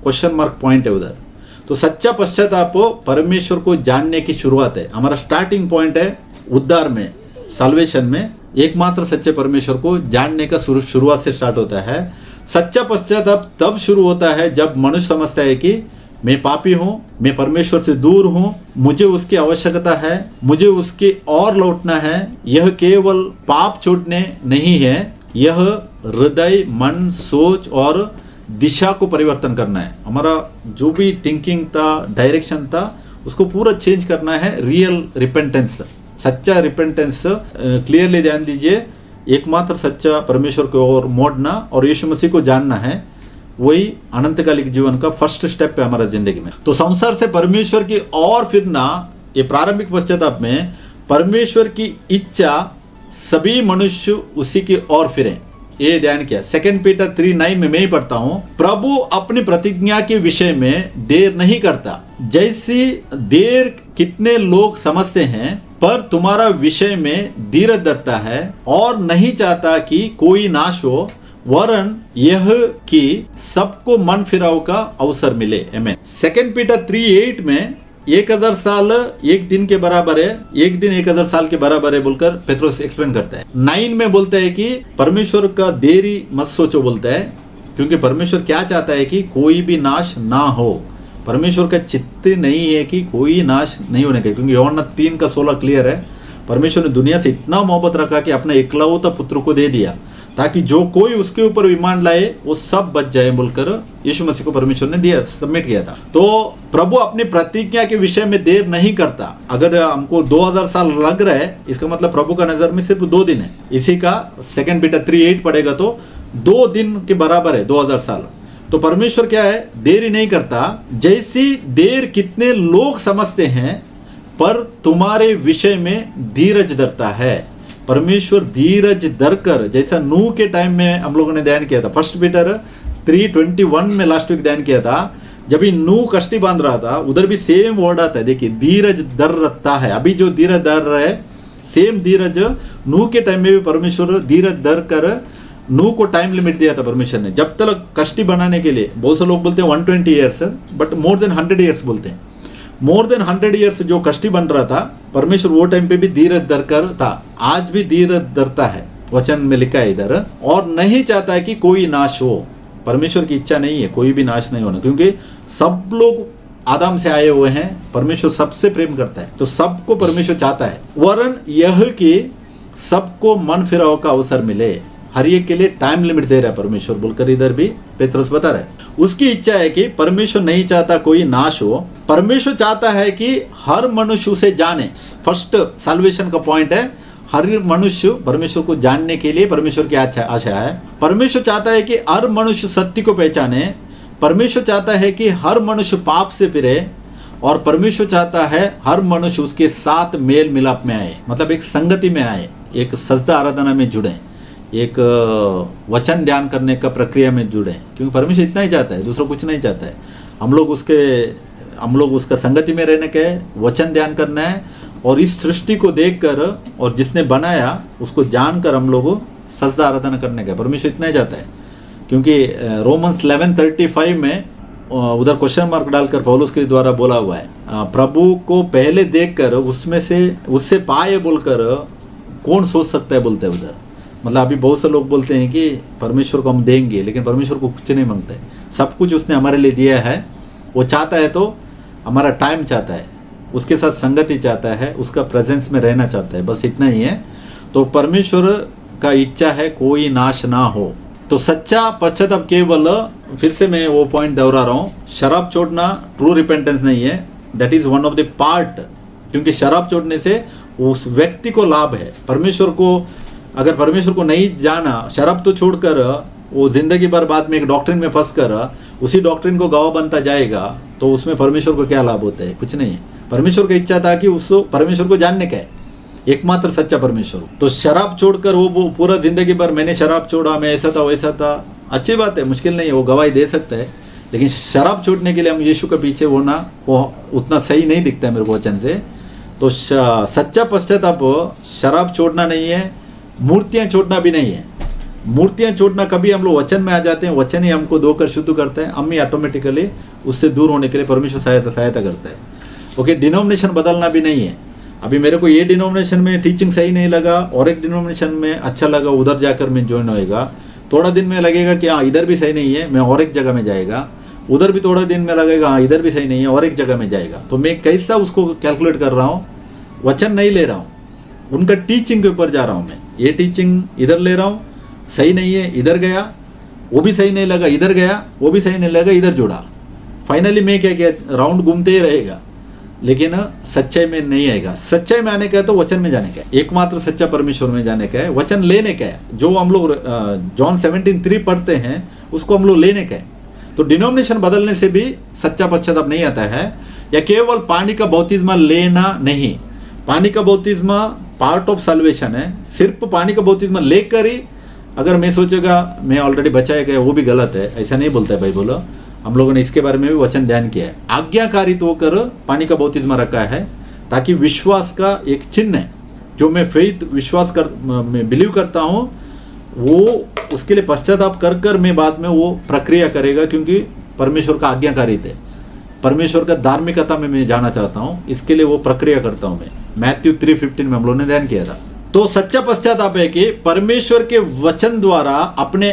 A: क्वेश्चन मार्क पॉइंट है उधर। तो सच्चा पश्चाताप परमेश्वर को जानने की शुरुआत है, हमारा स्टार्टिंग पॉइंट है उद्धार में, साल्वेशन में एकमात्र सच्चे परमेश्वर को जानने का शुरुआत से स्टार्ट होता है। सच्चा पश्चाताप तब शुरू होता है जब मनुष्य समझता है कि मैं पापी हूँ, मैं परमेश्वर से दूर हूँ, मुझे उसकी आवश्यकता है, मुझे उसकी ओर लौटना है। यह केवल पाप छोड़ने नहीं है, यह हृदय, मन, सोच और दिशा को परिवर्तन करना है। हमारा जो भी थिंकिंग था, डायरेक्शन था, उसको पूरा चेंज करना है। रियल रिपेंटेंस, सच्चा रिपेंटेंस, क्लियरली ध्यान दीजिए, एकमात्र सच्चा परमेश्वर की ओर मोड़ना और यीशु मसीह को जानना है, वही अनंतकालिक जीवन का फर्स्ट स्टेप है हमारा जिंदगी में। तो संसार से परमेश्वर की ओर फिरना, ये प्रारंभिक पश्चाताप में परमेश्वर की इच्छा सभी मनुष्य उसी की ओर फिरें, ये ध्यान किया। 2 पीटर 3:9 में मैं ही पढ़ता हूं, प्रभु अपनी प्रतिज्ञा के विषय में देर नहीं करता, जैसी देर कितने लोग समझते हैं, पर तुम्हारा विषय में धीरज धरता है और नहीं चाहता कि कोई नाश हो, वरन यह कि सबको मन फिराव का अवसर मिले। आमीन। 2 पीटर 3:8 में 1000 साल एक दिन के बराबर है, एक दिन 1000 साल के बराबर है बोलकर पेट्रोस एक्सप्लेन करता है। 9 में बोलता है कि परमेश्वर का देरी मत सोचो, बोलता है, क्योंकि परमेश्वर क्या चाहता है कि कोई भी नाश ना हो। परमेश्वर का चित्त नहीं है कि कोई नाश नहीं होने का, क्योंकि यूहन्ना 3:16 क्लियर है, परमेश्वर ने दुनिया से इतना मोहब्बत रखा कि अपने इकलौता पुत्र को दे दिया, ताकि जो कोई उसके ऊपर ईमान लाए वो सब बच जाए बोलकर यीशु मसीह को परमेश्वर ने दिया, सबमिट किया था। तो प्रभु अपनी प्रतिज्ञा के विषय में देर नहीं करता। अगर हमको 2000 साल लग रहा है, इसका मतलब प्रभु का नजर में सिर्फ 2 दिन है। इसी का 2 पीटर 3:8 पढ़ेगा तो 2 दिन के बराबर है 2000 साल। तो परमेश्वर क्या है, देरी नहीं करता, जैसी देर कितने लोग समझते हैं, पर तुम्हारे विषय में धीरज धरता है। परमेश्वर धीरज धरकर, जैसा नूह के टाइम में हम लोगों ने ध्यान किया था, 1 पीटर 3:21 में लास्ट वीक ध्यान किया था, जब ही नूह कश्ती बांध रहा था, उधर भी सेम वर्ड आता है, देखिए धीरज धर रखता है। अभी जो धीरज धर रहा है, सेम धीरज नूह के टाइम में भी परमेश्वर धीरज धर कर नूह को टाइम लिमिट दिया था परमेश्वर ने, जब तक कश्ती बनाने के लिए। बहुत से लोग बोलते हैं 120 years, but more than 100 years बोलते हैं। मोर देन 100 ईयर्स जो कश्ती बन रहा था, परमेश्वर वो टाइम पे भी धीरज धरकर था, आज भी धीरज धरता है, वचन में लिखा है इधर, और नहीं चाहता है कि कोई नाश हो। परमेश्वर की इच्छा नहीं है कोई भी नाश नहीं होना, क्योंकि सब लोग आदम से आए हुए हैं, परमेश्वर सबसे प्रेम करता है, तो सबको परमेश्वर चाहता है। वरन यह कि सबको मन फिराव का अवसर मिले, हर एक के लिए टाइम लिमिट दे रहा है परमेश्वर बोलकर इधर भी पेट्रोस बता रहा है। उसकी इच्छा है कि परमेश्वर नहीं चाहता कोई नाश हो, परमेश्वर चाहता है कि हर मनुष्य उसे जाने। फर्स्ट साल्वेशन का पॉइंट है, हर मनुष्य परमेश्वर को जानने के लिए परमेश्वर की आशा है। परमेश्वर चाहता है कि हर मनुष्य सत्य को पहचाने, परमेश्वर चाहता है कि हर मनुष्य पाप से फिरे, और परमेश्वर चाहता है हर मनुष्य उसके साथ मेल मिलाप में आए, मतलब एक संगति में आए, एक सजदा आराधना में जुड़े, एक वचन ध्यान करने का प्रक्रिया में जुड़े, क्योंकि परमेश्वर इतना ही चाहता है, दूसरा कुछ नहीं चाहता है। हम लोग उसका संगति में रहने के, वचन ध्यान करना है, और इस सृष्टि को देखकर और जिसने बनाया उसको जानकर हम लोग सजदा आराधना करने का, परमेश्वर इतना ही चाहता है। क्योंकि रोमन्स 11:35 में उधर क्वेश्चन मार्क डालकर पौलुस के द्वारा बोला हुआ है, प्रभु को पहले देखकर उससे पाए बोलकर कौन सोच सकता है बोलते हैं उधर। मतलब अभी बहुत से लोग बोलते हैं कि परमेश्वर को हम देंगे, लेकिन परमेश्वर को कुछ नहीं मांगते, सब कुछ उसने हमारे लिए दिया है। वो चाहता है तो हमारा टाइम चाहता है, उसके साथ संगति चाहता है, उसका प्रेजेंस में रहना चाहता है, बस इतना ही है। तो परमेश्वर का इच्छा है कोई नाश ना हो। तो सच्चा पश्चाताप केवल, फिर से मैं वो पॉइंट दोहरा रहा हूँ, शराब छोड़ना ट्रू रिपेंटेंस नहीं है, that is one of the part. क्योंकि शराब छोड़ने से उस व्यक्ति को लाभ है। अगर परमेश्वर को नहीं जाना, शराब तो छोड़कर वो जिंदगी भर बाद में एक डॉक्ट्रिन में फंस कर उसी डॉक्ट्रिन को गवाह बनता जाएगा, तो उसमें परमेश्वर को क्या लाभ होता है? कुछ नहीं है। परमेश्वर का इच्छा था कि उसको परमेश्वर को जानने का है, एकमात्र सच्चा परमेश्वर। तो शराब छोड़कर वो पूरा जिंदगी भर मैंने शराब छोड़ा, मैं ऐसा था वैसा था, अच्छी बात है, मुश्किल नहीं है, वो गवाही दे सकता है। लेकिन शराब छोड़ने के लिए हम यीशु के पीछे होना वो उतना सही नहीं दिखता है मेरे को वचन से। तो सच्चा पश्चाताप शराब छोड़ना नहीं है, मूर्तियाँ छोड़ना भी नहीं है। मूर्तियाँ छोड़ना कभी हम लोग वचन में आ जाते हैं, वचन ही हमको धोकर शुद्ध करता है, हम ही ऑटोमेटिकली उससे दूर होने के लिए परमेश्वर सहायता करता है। ओके, डिनोमिनेशन बदलना भी नहीं है। अभी मेरे को ये डिनोमिनेशन में टीचिंग सही नहीं लगा और एक डिनोमिनेशन में अच्छा लगा, उधर जाकर मैं ज्वाइन होएगा। थोड़ा दिन में लगेगा कि हाँ इधर भी सही नहीं है, मैं और एक जगह में जाएगा। उधर भी थोड़ा दिन में लगेगा हाँ इधर भी सही नहीं है, और एक जगह में जाएगा। तो मैं कैसा उसको कैलकुलेट कर रहा हूँ, वचन नहीं ले रहा हूँ, उनका टीचिंग के ऊपर जा रहा हूँ। मैं ये टीचिंग इधर ले रहा हूँ, सही नहीं है, इधर गया, वो भी सही नहीं लगा, इधर गया, वो भी सही नहीं लगा, इधर जुड़ा। फाइनली मैं क्या किया, राउंड घूमते ही रहेगा, लेकिन सच्चाई में नहीं आएगा। सच्चाई में आने का है तो वचन में जाने का है, एकमात्र सच्चा परमेश्वर में जाने का है, वचन लेने का है। जो हम लोग जॉन 17:3 पढ़ते हैं उसको हम लोग लेने का है। तो डिनोमिनेशन बदलने से भी सच्चा पश्चाताप नहीं आता है, या केवल पानी का बपतिस्मा लेना नहीं। पानी का बपतिस्मा पार्ट ऑफ सल्वेशन है, सिर्फ पानी का बपतिस्मा लेकर ही अगर मैं सोचेगा मैं ऑलरेडी बचाया गया, वो भी गलत है, ऐसा नहीं बोलता है बाइबल। हम लोगों ने इसके बारे में भी वचन ध्यान किया है। आज्ञाकारित होकर पानी का बपतिस्मा रखा है ताकि विश्वास का एक चिन्ह है, जो मैं फेथ मैं बिलीव करता हूँ, वो उसके लिए पश्चाताप कर मैं बाद में वो प्रक्रिया करेगा, क्योंकि परमेश्वर का आज्ञाकारित है, परमेश्वर का धार्मिकता में मैं जाना चाहता हूँ, इसके लिए वो प्रक्रिया करता हूँ मैं। मैथ्यू 3:15 में हम लोगों ने ध्यान किया था। तो सच्चा पश्चाताप है कि परमेश्वर के वचन द्वारा अपने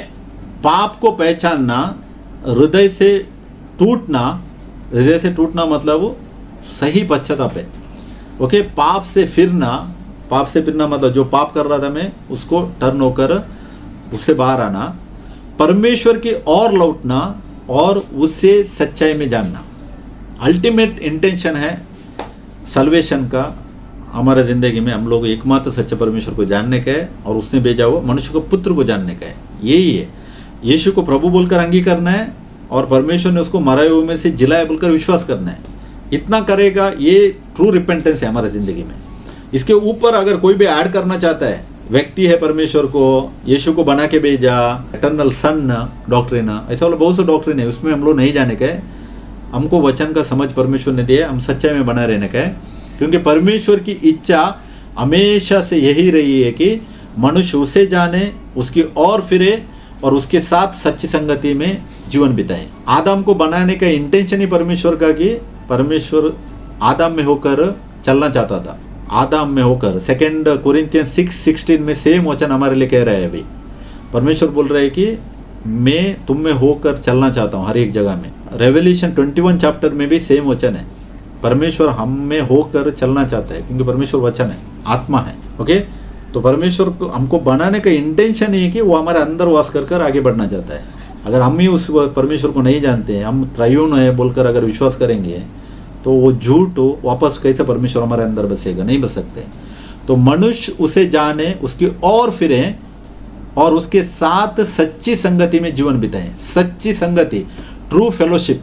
A: पाप को पहचानना, हृदय से टूटना मतलब सही पश्चाताप है। ओके, पाप से फिरना मतलब जो पाप कर रहा था मैं उसको टर्न होकर उससे बाहर आना, परमेश्वर की ओर लौटना और उससे सच्चाई में जानना। अल्टीमेट इंटेंशन है सल्वेशन का हमारे ज़िंदगी में। हम लोग एकमात्र सच्चे परमेश्वर को जानने का है और उसने भेजा हुआ मनुष्य को पुत्र को जानने का है। यही है, यीशु को प्रभु बोलकर अंगीकार करना है और परमेश्वर ने उसको मरे हुए में से जिलाया बोलकर विश्वास करना है। इतना करेगा, ये ट्रू रिपेंटेंस है हमारे ज़िंदगी में। इसके ऊपर अगर कोई भी ऐड करना चाहता है, व्यक्ति है परमेश्वर को, यीशु को बना के भेजा, एटर्नल सन डॉक्ट्रिन, ऐसा वाला बहुत सा डॉक्ट्रिन है, उसमें हम लोग नहीं जाने का है। हमको वचन का समझ परमेश्वर ने दिया, हम सच्चाई में बना रहने का है। क्योंकि परमेश्वर की इच्छा हमेशा से यही रही है कि मनुष्य उसे जाने, उसकी ओर फिरे और उसके साथ सच्ची संगति में जीवन बिताए। आदम को बनाने का इंटेंशन ही परमेश्वर का कि परमेश्वर आदम में होकर चलना चाहता था, आदम में होकर। 2 कोरिन्थियंस 6:16 में सेम वचन हमारे लिए कह रहा है। अभी परमेश्वर बोल रहा है कि मैं तुम में होकर चलना चाहता हूँ हर एक जगह में। रेवल्यूशन 21 चैप्टर में भी सेम वचन है, परमेश्वर हम में होकर चलना चाहता है, क्योंकि परमेश्वर वचन है, आत्मा है। ओके, तो परमेश्वर को हमको बनाने का इंटेंशन है कि वो हमारे अंदर वास कर आगे बढ़ना चाहता है। अगर हम ही उस परमेश्वर को नहीं जानते हैं, हम त्रयून है बोलकर अगर विश्वास करेंगे, तो वो झूठ हो, वापस कैसे परमेश्वर हमारे अंदर बसेगा? नहीं बस सकते। तो मनुष्य उसे जाने, उसकी ओर फिरे और उसके साथ सच्ची संगति में जीवन बिताएं। सच्ची संगति, ट्रू फेलोशिप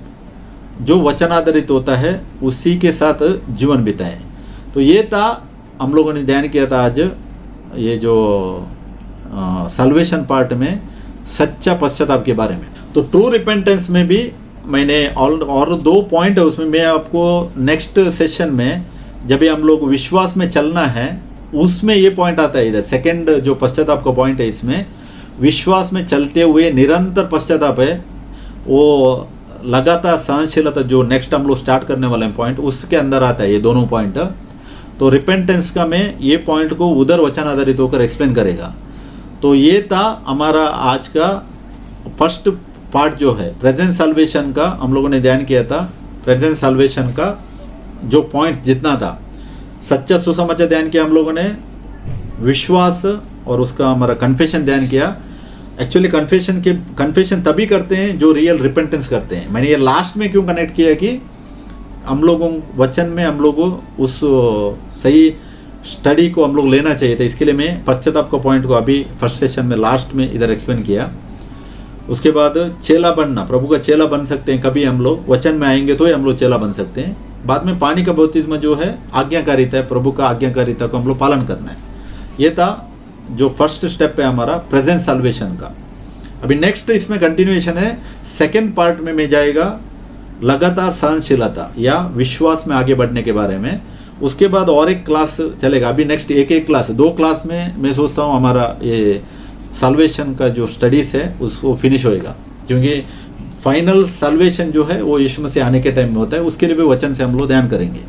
A: जो वचन आधारित होता है उसी के साथ जीवन बिताएं। तो ये था, हम लोगों ने ध्यान किया था आज ये जो सल्वेशन पार्ट में सच्चा पश्चाताप के बारे में। तो ट्रू रिपेंटेंस में भी मैंने और 2 पॉइंट है उसमें, मैं आपको नेक्स्ट सेशन में जब भी हम लोग विश्वास में चलना है उसमें ये पॉइंट आता है। इधर सेकंड जो पश्चाताप का पॉइंट है, इसमें विश्वास में चलते हुए निरंतर पश्चाताप है, वो लगातार सहनशीलता जो नेक्स्ट हम लोग स्टार्ट करने वाले हैं पॉइंट, उसके अंदर आता है ये दोनों पॉइंट। तो रिपेंटेंस का मैं ये पॉइंट को उधर वचन आधारित होकर एक्सप्लेन करेगा। तो ये था हमारा आज का फर्स्ट पार्ट जो है प्रेजेंट साल्वेशन का, हम लोगों ने ध्यान किया था। प्रेजेंट साल्वेशन का जो पॉइंट जितना था, सच्चा सुसमाचार ध्यान किया हम लोगों ने, विश्वास और उसका हमारा कन्फेशन ध्यान किया। एक्चुअली कन्फेशन तभी करते हैं जो रियल रिपेंटेंस करते हैं। मैंने ये लास्ट में क्यों कनेक्ट किया कि हम लोगों वचन में हम लोगों उस सही स्टडी को हम लोग लेना चाहिए था, इसके लिए मैं पश्चाताप का पॉइंट को अभी फर्स्ट सेशन में लास्ट में इधर एक्सप्लेन किया। उसके बाद चेला बनना, प्रभु का चेला बन सकते हैं कभी हम लोग, वचन में आएंगे तो ही हम लोग चेला बन सकते हैं। बाद में पानी का बपतिस्मा जो है आज्ञाकारिता है, प्रभु का आज्ञाकारिता को हम लोग पालन करना है। ये था जो फर्स्ट स्टेप है हमारा प्रेजेंट साल्वेशन का। अभी नेक्स्ट इसमें कंटिन्यूएशन है, सेकेंड पार्ट में मैं जाएगा लगातार सहनशीलता या विश्वास में आगे बढ़ने के बारे में। उसके बाद और एक क्लास चलेगा, अभी नेक्स्ट एक क्लास, 2 क्लास में मैं सोचता हूँ हमारा ये साल्वेशन का जो स्टडीज़ है उसको फिनिश होएगा, क्योंकि फाइनल साल्वेशन जो है वो यीशु मसीह आने के टाइम में होता है, उसके लिए भी वचन से हम लोग ध्यान करेंगे।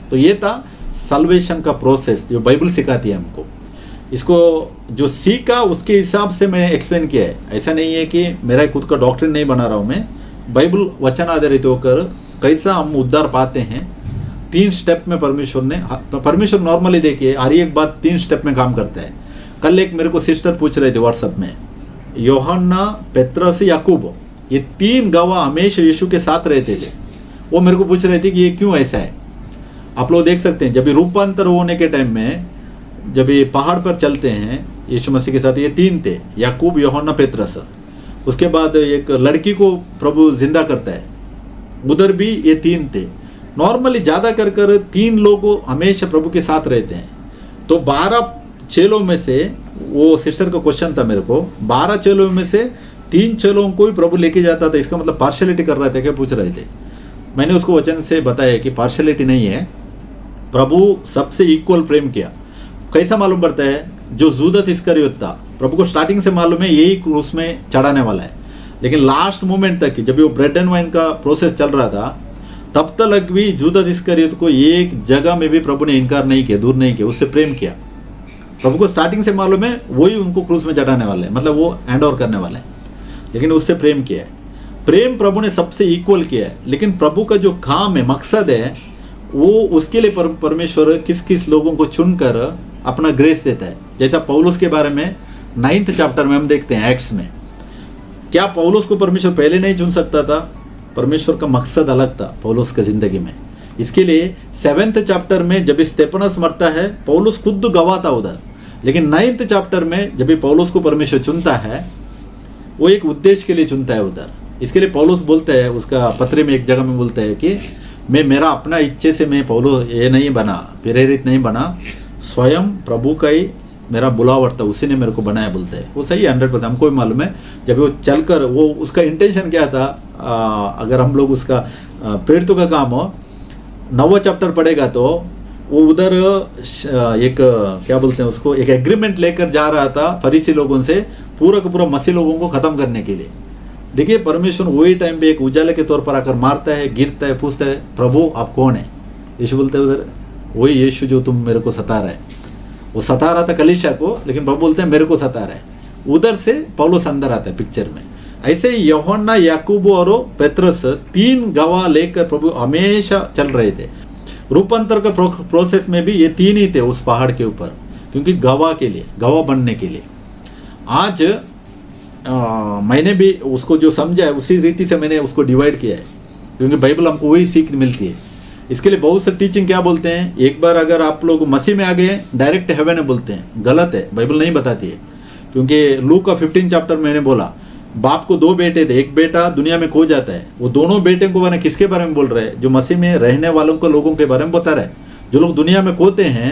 A: तो ये था साल्वेशन का प्रोसेस जो बाइबल सिखाती है हमको। इसको जो सीखा उसके हिसाब से मैंने एक्सप्लेन किया है, ऐसा नहीं है कि मेरा खुद का डॉक्ट्रिन नहीं बना रहा हूँ मैं। बाइबल वचन आधारित होकर कैसा हम उद्धार पाते हैं 3 स्टेप में परमेश्वर नॉर्मली देखिए हर एक बात 3 स्टेप में काम करता है। कल एक मेरे को सिस्टर पूछ रहे थे व्हाट्सएप में, यूहन्ना, पेत्रस, याकूब, ये 3 गवाह हमेशा यीशु के साथ रहते थे। वो मेरे को पूछ रहे थे कि ये क्यों ऐसा है। आप लोग देख सकते हैं जब ये रूपांतर होने के टाइम में जब ये पहाड़ पर चलते हैं यीशु मसीह के साथ, ये 3 थे, याकूब, यूहन्ना, पेत्रस। उसके बाद एक लड़की को प्रभु जिंदा करता है, उधर भी ये 3 थे। नॉर्मली ज़्यादा कर 3 लोग हमेशा प्रभु के साथ रहते हैं। तो 12 चेलों में से, वो सिस्टर का क्वेश्चन था मेरे को, 12 चेलों में से 3 चेलों को ही प्रभु लेके जाता था, इसका मतलब पार्शलिटी कर रहे थे क्या, पूछ रहे थे। मैंने उसको वचन से बताया कि पार्शलिटी नहीं है, प्रभु सबसे इक्वल प्रेम किया। कैसा मालूम पड़ता है, जो जूदस इस्करियोत था, प्रभु को स्टार्टिंग से मालूम है यही क्रूस में चढ़ाने वाला है, लेकिन लास्ट मोमेंट तक जब वो ब्रेड एंड वाइन का प्रोसेस चल रहा था तब तक भी जूदस इस्करियोत को एक जगह में भी प्रभु ने इनकार नहीं किया, दूर नहीं किया, उससे प्रेम किया। प्रभु को स्टार्टिंग से मालूम है वही उनको क्रूस में चढ़ाने वाले हैं, मतलब वो हैंड ओवर करने वाले हैं, लेकिन उससे प्रेम किया है। प्रेम प्रभु ने सबसे इक्वल किया है, लेकिन प्रभु का जो काम है, मकसद है, वो उसके लिए परमेश्वर किस किस लोगों को चुनकर अपना ग्रेस देता है। जैसा पौलुस के बारे में 9th चैप्टर में हम देखते हैं एक्ट्स में, क्या पौलुस को परमेश्वर पहले नहीं चुन सकता था? परमेश्वर का मकसद अलग था पौलुस की ज़िंदगी में। इसके लिए 7th चैप्टर में जब स्तेफनस मरता है, पौलुस खुद गवाह था उधर, लेकिन 9th चैप्टर में जब पौलुस को परमेश्वर चुनता है, वो एक उद्देश्य के लिए चुनता है उधर। इसके लिए पौलुस बोलता है, उसका पत्र में एक जगह में बोलता है कि मैं मेरा अपना इच्छे से मैं पौलुस ये नहीं बना, प्रेरित नहीं बना, स्वयं प्रभु का ही मेरा बुलावट था, उसी ने मेरे को बनाया, बोलता है। वो सही है 100%, हमको भी मालूम है। जब वो चलकर वो उसका इंटेंशन क्या था, अगर हम लोग उसका प्रेरितों का काम हो 9वां चैप्टर पढ़ेगा तो वो उधर एक क्या बोलते हैं उसको, एक एग्रीमेंट लेकर जा रहा था फरीसी लोगों से, पूरा का पूरा मसीह लोगों को ख़त्म करने के लिए। देखिए परमेश्वर वही टाइम पे एक उजाले के तौर पर आकर मारता है, गिरता है, पूछता है प्रभु आप कौन है? यीशु बोलते हैं उधर, वही यीशु जो तुम मेरे को सता रहा है। वो सता रहा था कलीसिया को, लेकिन प्रभु बोलते हैं मेरे को सता रहा है। उधर से पौलुस अंदर आता है पिक्चर में। ऐसे ही यूहन्ना, याकूब और पेत्रस 3 गवाह लेकर प्रभु हमेशा चल रहे थे। रूपांतर का प्रोसेस में भी ये 3 ही थे उस पहाड़ के ऊपर, क्योंकि गवाह के लिए, गवाह बनने के लिए। आज मैंने भी उसको जो समझा है उसी रीति से मैंने उसको डिवाइड किया है, क्योंकि बाइबल हमको वही सीख मिलती है। इसके लिए बहुत से टीचिंग क्या बोलते हैं, एक बार अगर आप लोग मसीह में आ गए डायरेक्ट हेवन है बोलते हैं, गलत है, बाइबल नहीं बताती है। क्योंकि लूका 15 चैप्टर मैंने बोला बाप को 2 बेटे थे, एक बेटा दुनिया में खो जाता है, वो दोनों बेटे को मैंने किसके बारे में बोल रहे हैं? जो मसीह में रहने वालों को, लोगों के बारे में बता रहे हैं। जो लोग दुनिया में खोते हैं,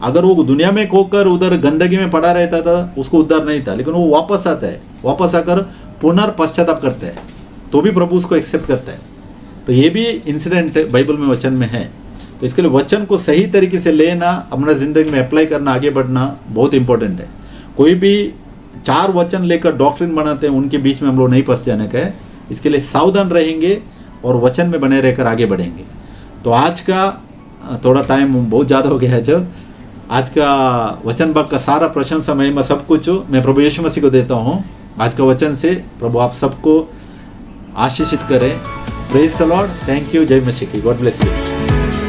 A: अगर वो दुनिया में खोकर उधर गंदगी में पड़ा रहता था, उसको उद्धार नहीं था, लेकिन वो वापस आता है, वापस आकर पुनर्पश्चाताप करता है, तो भी प्रभु उसको एक्सेप्ट करता है। तो ये भी इंसिडेंट बाइबल में, वचन में है। तो इसके लिए वचन को सही तरीके से लेना, अपना ज़िंदगी में अप्लाई करना, आगे बढ़ना बहुत इंपॉर्टेंट है। कोई भी 4 वचन लेकर डॉक्ट्रिन बनाते हैं, उनके बीच में हम लोग नहीं फंस जाने का है। इसके लिए सावधान रहेंगे और वचन में बने रहकर आगे बढ़ेंगे। तो आज का थोड़ा टाइम बहुत ज़्यादा हो गया है, जब आज का वचन भाग का सारा प्रशंसा, महिमा, सब कुछ मैं प्रभु यीशु मसीह को देता हूँ। आज का वचन से प्रभु आप सबको आशीषित करें। Praise the Lord. Thank you. जय मसीह की। God bless you.